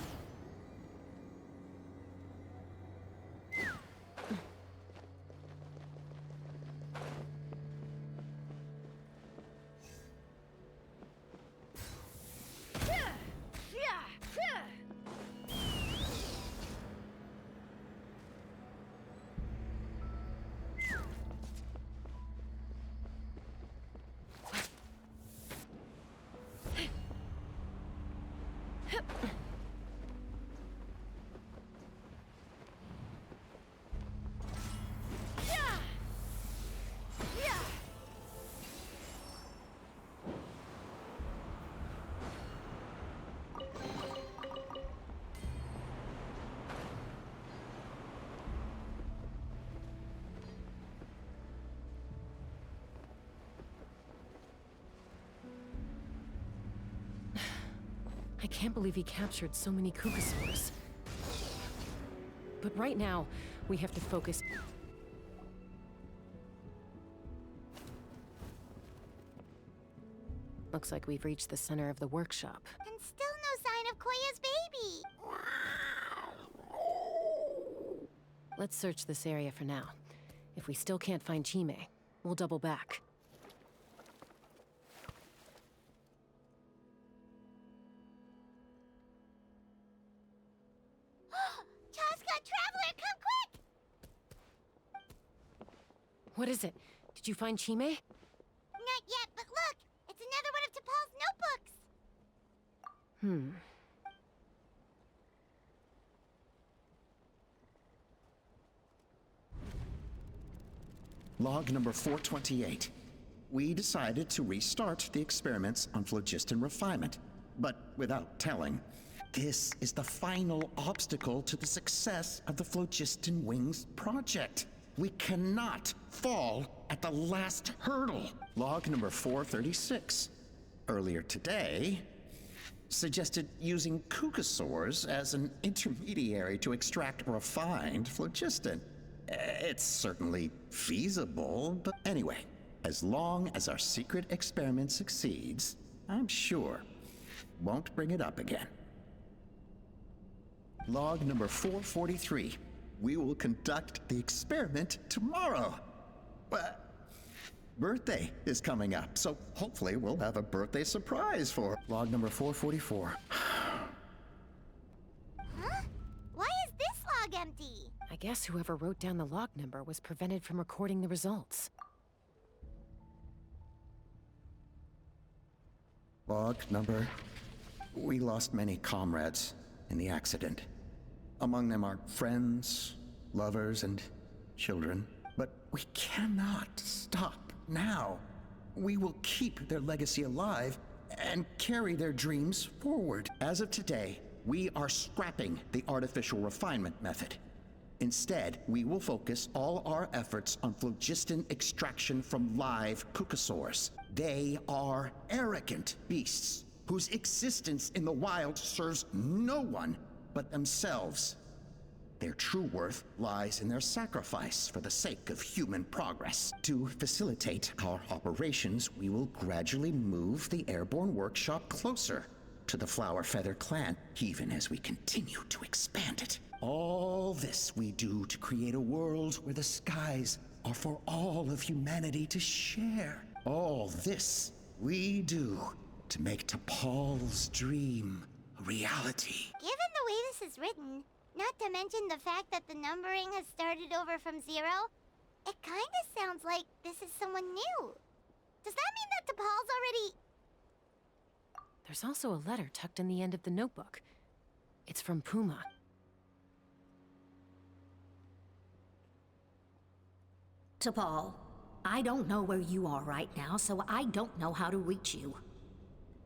I can't believe he captured so many Kukasaurs. But right now, we have to focus. Looks like we've reached the center of the workshop. And still no sign of Koya's baby! Let's search this area for now. If we still can't find Chime, we'll double back. Chaska, Traveler, come quick! What is it? Did you find Chime? Not yet, but look! It's another one of T'Pol's notebooks! Log number 428. We decided to restart the experiments on phlogiston refinement, but without telling. This is the final obstacle to the success of the Phlogiston Wings project. We cannot fall at the last hurdle. Log number 436. Earlier today, suggested using cucosaurs as an intermediary to extract refined phlogiston. It's certainly feasible, but anyway, as long as our secret experiment succeeds, I'm sure won't bring it up again. Log number 443. We will conduct the experiment tomorrow. But birthday is coming up, so hopefully we'll have a birthday surprise for log number 444. Huh? Why is this log empty? I guess whoever wrote down the log number was prevented from recording the results. Log number... We lost many comrades in the accident. Among them are friends, lovers, and children. But we cannot stop now. We will keep their legacy alive and carry their dreams forward. As of today, we are scrapping the artificial refinement method. Instead, we will focus all our efforts on phlogiston extraction from live cucosaurs. They are arrogant beasts whose existence in the wild serves no one but themselves. Their true worth lies in their sacrifice for the sake of human progress. To facilitate our operations, we will gradually move the airborne workshop closer to the Flower Feather clan, even as we continue to expand it. All this we do to create a world where the skies are for all of humanity to share. All this we do to make T'Pol's dream a reality. Given the way this is written, not to mention the fact that the numbering has started over from 0, it kinda sounds like this is someone new. Does that mean that T'Pol's already... There's also a letter tucked in the end of the notebook. It's from Puma. T'Pol, I don't know where you are right now, so I don't know how to reach you.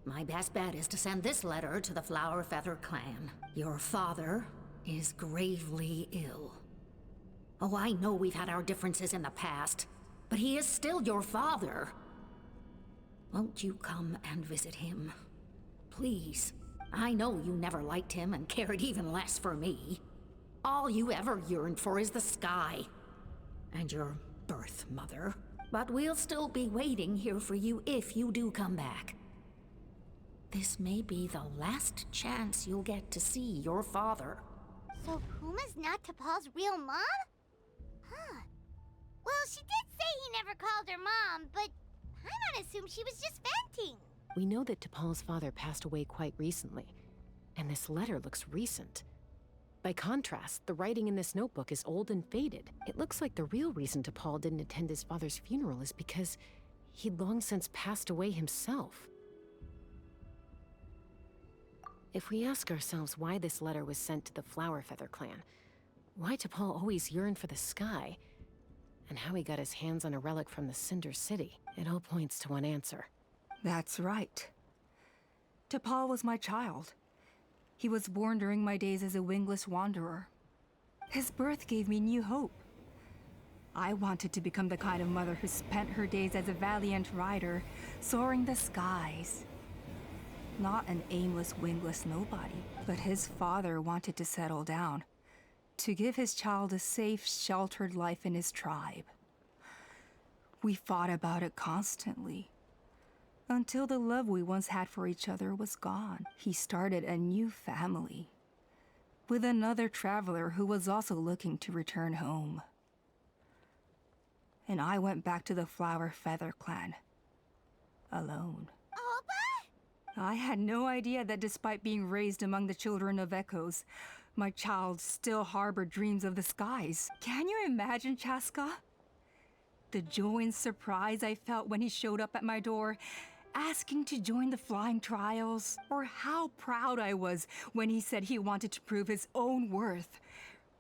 My best bet is to send this letter to the Flower Feather clan. Your father is gravely ill. Oh, I know we've had our differences in the past, but he is still your father. Won't you come and visit him? Please. I know you never liked him and cared even less for me. All you ever yearned for is the sky. And your birth mother. But we'll still be waiting here for you if you do come back. This may be the last chance you'll get to see your father. So Puma's not T'Pol's real mom? Huh. Well, she did say he never called her mom, but Paimon assumed she was just venting. We know that T'Pol's father passed away quite recently, and this letter looks recent. By contrast, the writing in this notebook is old and faded. It looks like the real reason T'Pol didn't attend his father's funeral is because he'd long since passed away himself. If we ask ourselves why this letter was sent to the Flower Feather clan, why T'Pol always yearned for the sky, and how he got his hands on a relic from the Cinder City, it all points to one answer. That's right. T'Pol was my child. He was born during my days as a wingless wanderer. His birth gave me new hope. I wanted to become the kind of mother who spent her days as a valiant rider, soaring the skies. Not an aimless, wingless nobody, but his father wanted to settle down, to give his child a safe, sheltered life in his tribe. We fought about it constantly, until the love we once had for each other was gone. He started a new family, with another traveler who was also looking to return home. And I went back to the Flower Feather clan, alone. I had no idea that despite being raised among the children of echoes, my child still harbored dreams of the skies. Can you imagine, Chaska? The joy and surprise I felt when he showed up at my door, asking to join the flying trials, or how proud I was when he said he wanted to prove his own worth,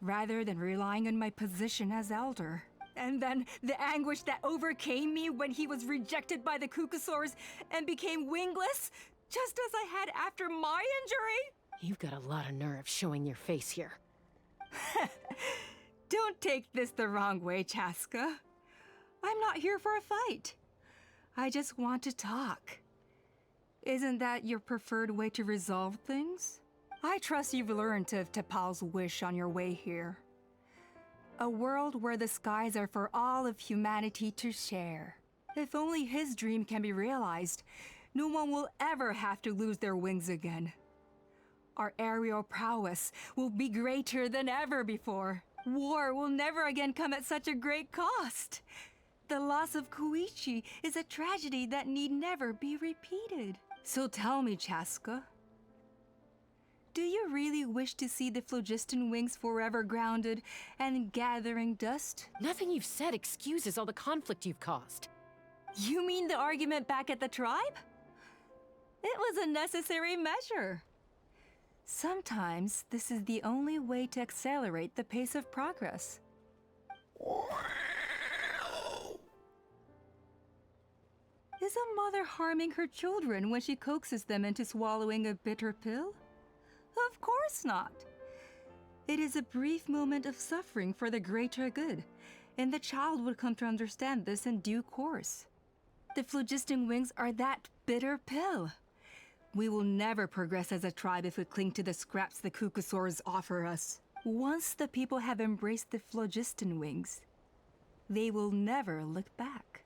rather than relying on my position as elder. And then the anguish that overcame me when he was rejected by the cucosaurs and became wingless, just as I had after my injury? You've got a lot of nerve showing your face here. Don't take this the wrong way, Chaska. I'm not here for a fight. I just want to talk. Isn't that your preferred way to resolve things? I trust you've learned of Tepal's wish on your way here. A world where the skies are for all of humanity to share. If only his dream can be realized, no one will ever have to lose their wings again. Our aerial prowess will be greater than ever before. War will never again come at such a great cost. The loss of Koichi is a tragedy that need never be repeated. So tell me, Chaska, do you really wish to see the phlogiston wings forever grounded and gathering dust? Nothing you've said excuses all the conflict you've caused. You mean the argument back at the tribe? It was a necessary measure. Sometimes this is the only way to accelerate the pace of progress. Is a mother harming her children when she coaxes them into swallowing a bitter pill? Of course not. It is a brief moment of suffering for the greater good, and the child would come to understand this in due course. The phlogiston wings are that bitter pill. We will never progress as a tribe if we cling to the scraps the Kukusaurs offer us. Once the people have embraced the phlogiston wings, they will never look back.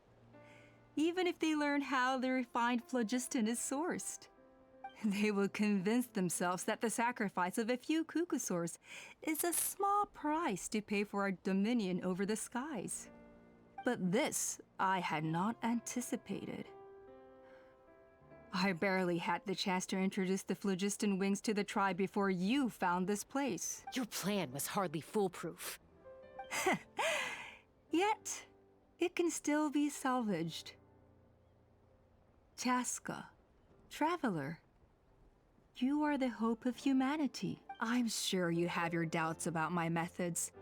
Even if they learn how the refined phlogiston is sourced. They will convince themselves that the sacrifice of a few Kukusaurs is a small price to pay for our dominion over the skies. But this I had not anticipated. I barely had the chance to introduce the phlogiston wings to the tribe before you found this place. Your plan was hardly foolproof. Yet, it can still be salvaged. Chaska, traveler, you are the hope of humanity. I'm sure you have your doubts about my methods,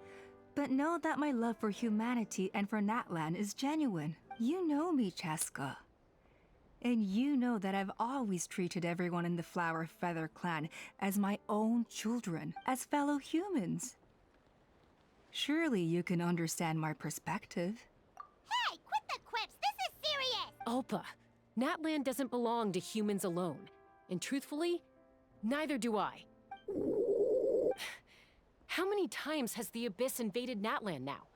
but know that my love for humanity and for Natlan is genuine. You know me, Chaska. And you know that I've always treated everyone in the Flower Feather clan as my own children, as fellow humans. Surely you can understand my perspective. Hey, quit the quips! This is serious! Ulpa, Natlan doesn't belong to humans alone. And truthfully, neither do I. How many times has the Abyss invaded Natlan now?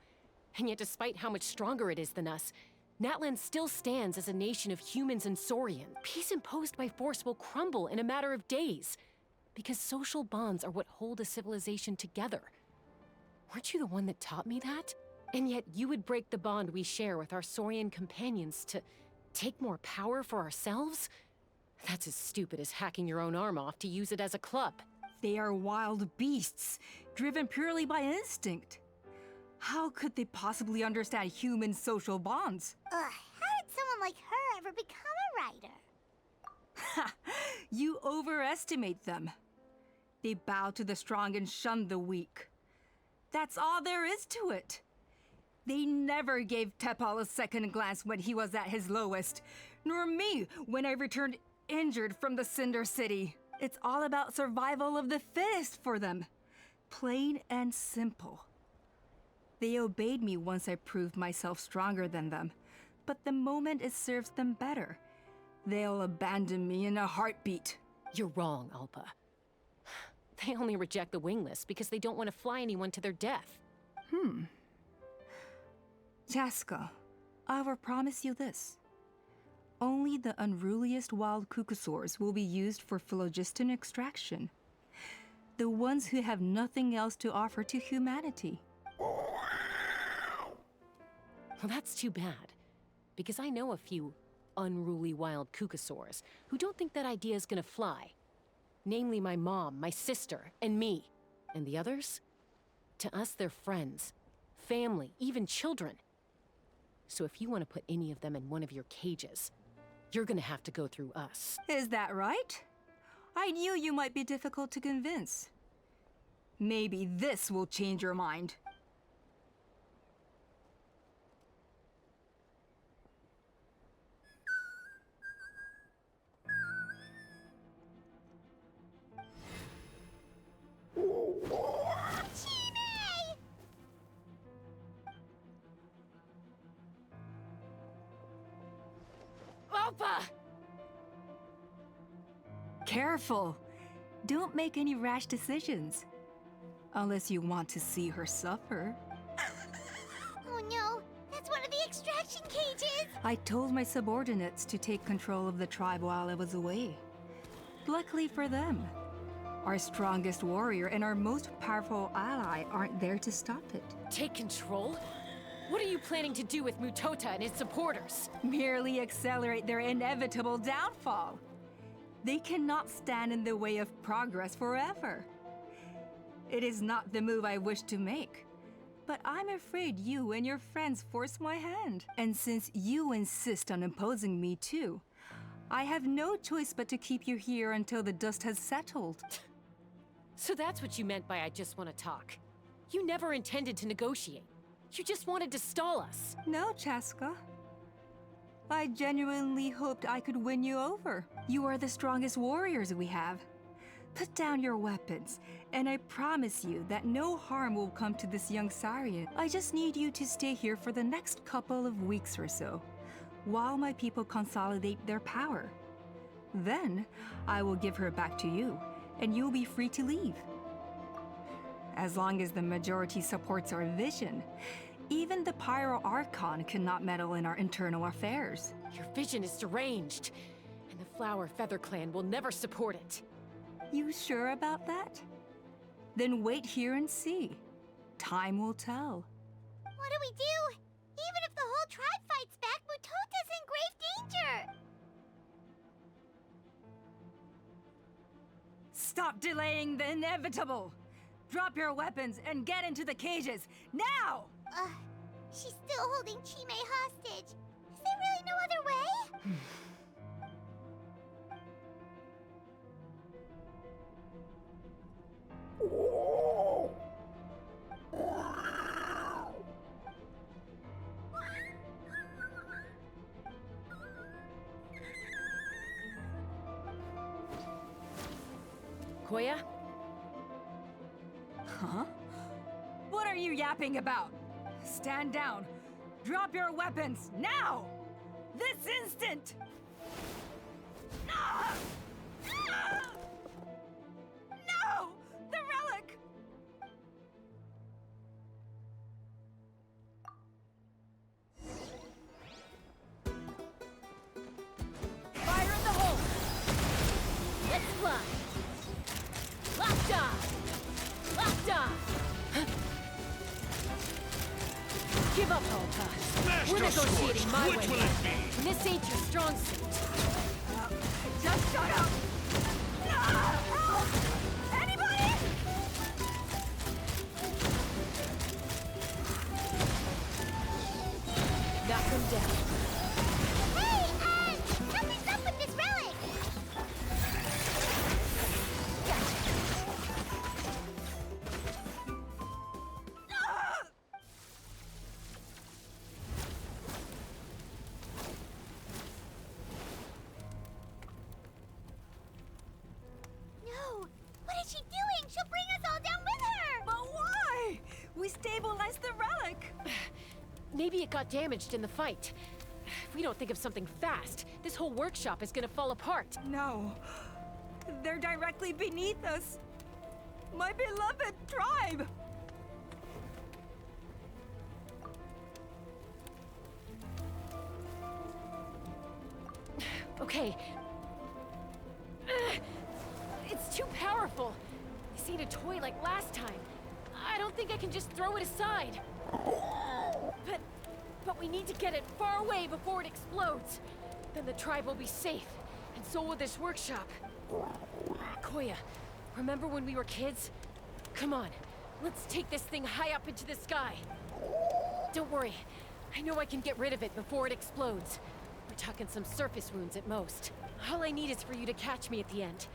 And yet despite how much stronger it is than us, Natlan still stands as a nation of humans and Saurians. Peace imposed by force will crumble in a matter of days, because social bonds are what hold a civilization together. Weren't you the one that taught me that? And yet you would break the bond we share with our Saurian companions to take more power for ourselves? That's as stupid as hacking your own arm off to use it as a club. They are wild beasts, driven purely by instinct. How could they possibly understand human social bonds? Ugh, how did someone like her ever become a writer? Ha! You overestimate them. They bow to the strong and shun the weak. That's all there is to it. They never gave Tepal a second glance when he was at his lowest, nor me when I returned injured from the Cinder City. It's all about survival of the fittest for them. Plain and simple. They obeyed me once I proved myself stronger than them, but the moment it serves them better, they'll abandon me in a heartbeat. You're wrong, Ulpa. They only reject the wingless because they don't want to fly anyone to their death. Chaska, I will promise you this. Only the unruliest wild Kukusaurs will be used for phlogiston extraction. The ones who have nothing else to offer to humanity. Well, that's too bad, because I know a few unruly wild Kukusaurs who don't think that idea is gonna fly. Namely my mom, my sister, and me. And the others? To us, they're friends, family, even children. So if you want to put any of them in one of your cages, you're gonna have to go through us. Is that right? I knew you might be difficult to convince. Maybe this will change your mind. Alpa! Careful. Don't make any rash decisions. Unless you want to see her suffer. Oh no, that's one of the extraction cages! I told my subordinates to take control of the tribe while I was away. Luckily for them, our strongest warrior and our most powerful ally aren't there to stop it. Take control? What are you planning to do with Mutota and his supporters? Merely accelerate their inevitable downfall. They cannot stand in the way of progress forever. It is not the move I wish to make, but I'm afraid you and your friends force my hand. And since you insist on imposing me too, I have no choice but to keep you here until the dust has settled. So that's what you meant by I just want to talk. You never intended to negotiate. You just wanted to stall us. No, Chaska. I genuinely hoped I could win you over. You are the strongest warriors we have. Put down your weapons, and I promise you that no harm will come to this young Saurian. I just need you to stay here for the next couple of weeks or so, while my people consolidate their power. Then, I will give her back to you, and you'll be free to leave. As long as the majority supports our vision, even the Pyro Archon cannot meddle in our internal affairs. Your vision is deranged, and the Flower Feather Clan will never support it. You sure about that? Then wait here and see. Time will tell. What do we do? Even if the whole tribe fights back, Mutota's in grave danger! Stop delaying the inevitable! Drop your weapons and get into the cages, now! She's still holding Chime hostage. Is there really no other way? Koya? Huh? What are you yapping about? Stand down. Drop your weapons, now! This instant! Ah! Ah! No! The relic! Fire in the hole! Let's fly! Locked on! Locked on! Give up, Alpa. We're negotiating my way. And this ain't your strong suit. Just shut up! Help! Anybody? Knock them down. Hey, something's up with this relic! No! What is she doing? She'll bring us all down with her! But why? We stabilized the relic! Maybe it got damaged in the fight. If we don't think of something fast, this whole workshop is gonna fall apart. No. They're directly beneath us. My beloved tribe! Okay. It's too powerful. This ain't a toy like last time. I don't think I can just throw it aside. But we need to get it far away before it explodes. Then the tribe will be safe, and so will this workshop. Koya, remember when we were kids? Come on, let's take this thing high up into the sky. Don't worry, I know I can get rid of it before it explodes. We're talking some surface wounds at most. All I need is for you to catch me at the end,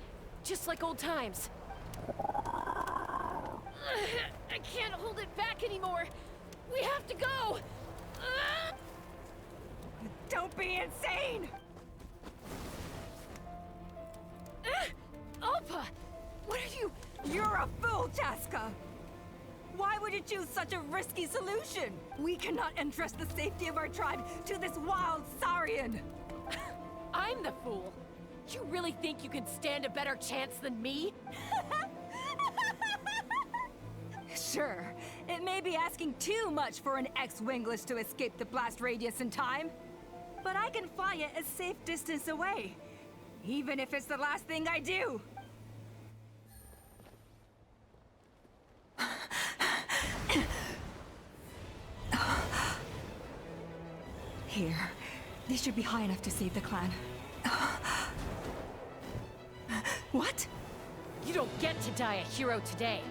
just like old times. I can't hold it back anymore. We have to go. Don't be insane! Alpa! What are you? You're a fool, Chaska! Why would you choose such a risky solution? We cannot entrust the safety of our tribe to this wild Saurian! I'm the fool. You really think you can stand a better chance than me? Sure, it may be asking too much for an ex-wingless to escape the blast radius in time. But I can fly it a safe distance away, even if it's the last thing I do. Here, this should be high enough to save the clan. What? You don't get to die a hero today.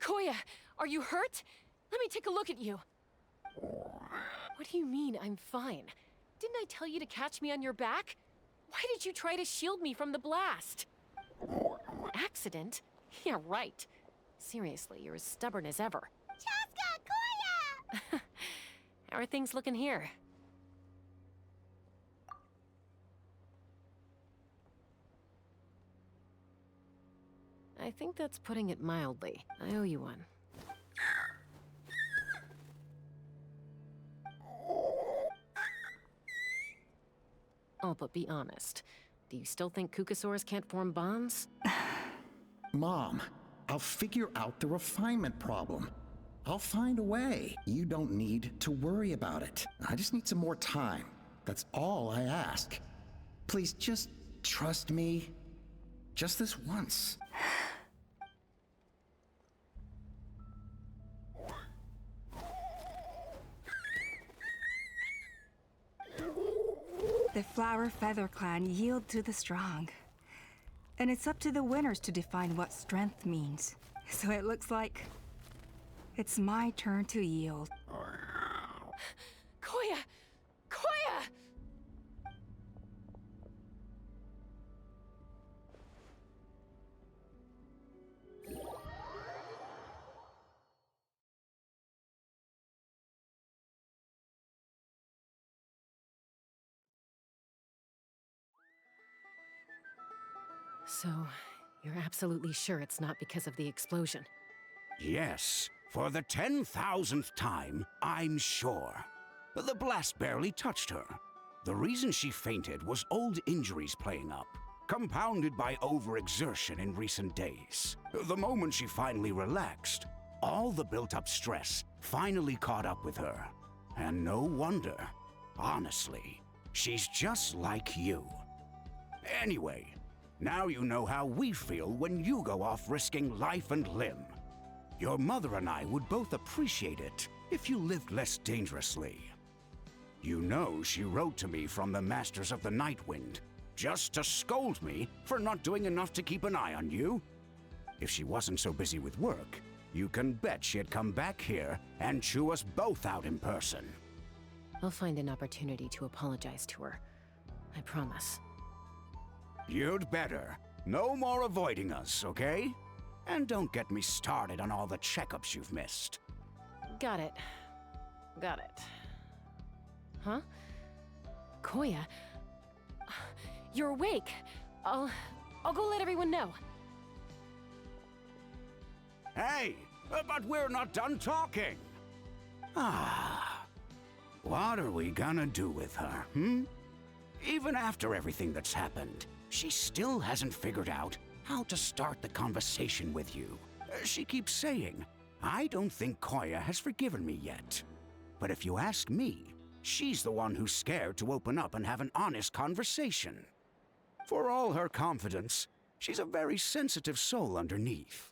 Koya, are you hurt? Let me take a look at you. What do you mean, I'm fine? Didn't I tell you to catch me on your back? Why did you try to shield me from the blast? Accident? Yeah, right. Seriously, you're as stubborn as ever. Chaska, Koya! How are things looking here? I think that's putting it mildly. I owe you one. Oh, but be honest. Do you still think Kukasaurs can't form bonds? Mom, I'll figure out the refinement problem. I'll find a way. You don't need to worry about it. I just need some more time. That's all I ask. Please just trust me. Just this once. The Flower Feather Clan yield to the strong. And it's up to the winners to define what strength means. So it looks like it's my turn to yield. Koya! Koya! So, you're absolutely sure it's not because of the explosion? Yes, for the 10,000th time, I'm sure. The blast barely touched her. The reason she fainted was old injuries playing up, compounded by overexertion in recent days. The moment she finally relaxed, all the built-up stress finally caught up with her. And no wonder. Honestly, she's just like you. Anyway, now you know how we feel when you go off risking life and limb. Your mother and I would both appreciate it if you lived less dangerously. You know she wrote to me from the Masters of the Nightwind, just to scold me for not doing enough to keep an eye on you. If she wasn't so busy with work, you can bet she'd come back here and chew us both out in person. I'll find an opportunity to apologize to her. I promise. You'd better. No more avoiding us, okay? And don't get me started on all the checkups you've missed. Got it. Got it. Huh? Koya? You're awake. I'll go let everyone know. Hey, but we're not done talking. What are we gonna do with her, Even after everything that's happened, she still hasn't figured out how to start the conversation with you. She keeps saying, I don't think Koya has forgiven me yet. But if you ask me, she's the one who's scared to open up and have an honest conversation. For all her confidence, she's a very sensitive soul underneath.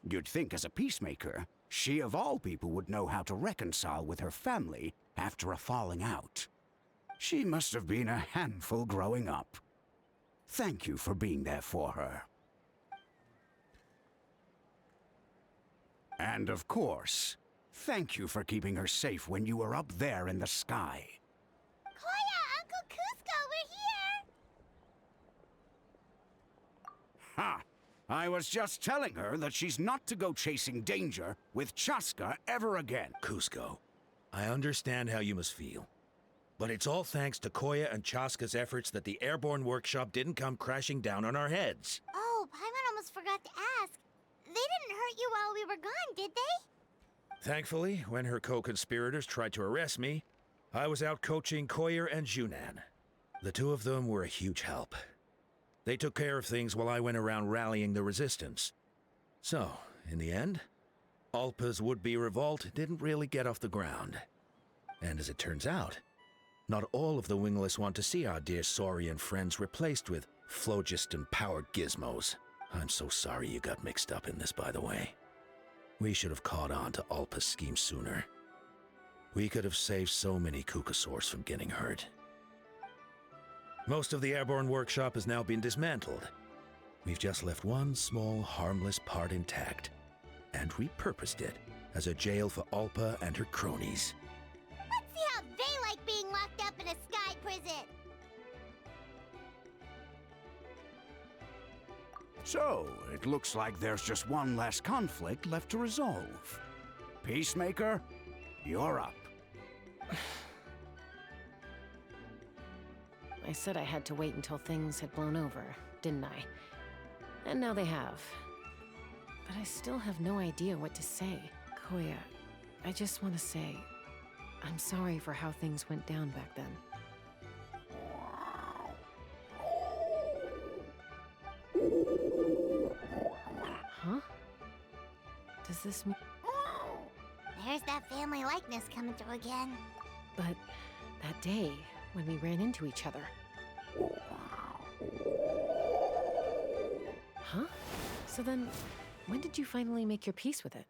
You'd think as a peacemaker, she of all people would know how to reconcile with her family after a falling out. She must have been a handful growing up. Thank you for being there for her. And of course, thank you for keeping her safe when you were up there in the sky. Koya, Uncle Cusco, we're here! Ha! I was just telling her that she's not to go chasing danger with Chaska ever again. Cusco, I understand how you must feel. But it's all thanks to Koya and Chaska's efforts that the airborne workshop didn't come crashing down on our heads. Oh, Paimon almost forgot to ask. They didn't hurt you while we were gone, did they? Thankfully, when her co-conspirators tried to arrest me, I was out coaching Koya and Junan. The two of them were a huge help. They took care of things while I went around rallying the resistance. So, in the end, Alpa's would-be revolt didn't really get off the ground. And as it turns out, not all of the wingless want to see our dear Saurian friends replaced with phlogiston-powered gizmos. I'm so sorry you got mixed up in this, by the way. We should have caught on to Alpa's scheme sooner. We could have saved so many Kukasaurs from getting hurt. Most of the airborne workshop has now been dismantled. We've just left one small, harmless part intact, and repurposed it as a jail for Alpa and her cronies. Let's see how they like being locked up in a sky prison! So, it looks like there's just one last conflict left to resolve. Peacemaker, you're up. I said I had to wait until things had blown over, didn't I? And now they have. But I still have no idea what to say. Koya, I just want to say, I'm sorry for how things went down back then. Huh? Does this mean... There's that family likeness coming through again. But that day, when we ran into each other... Huh? So then, when did you finally make your peace with it?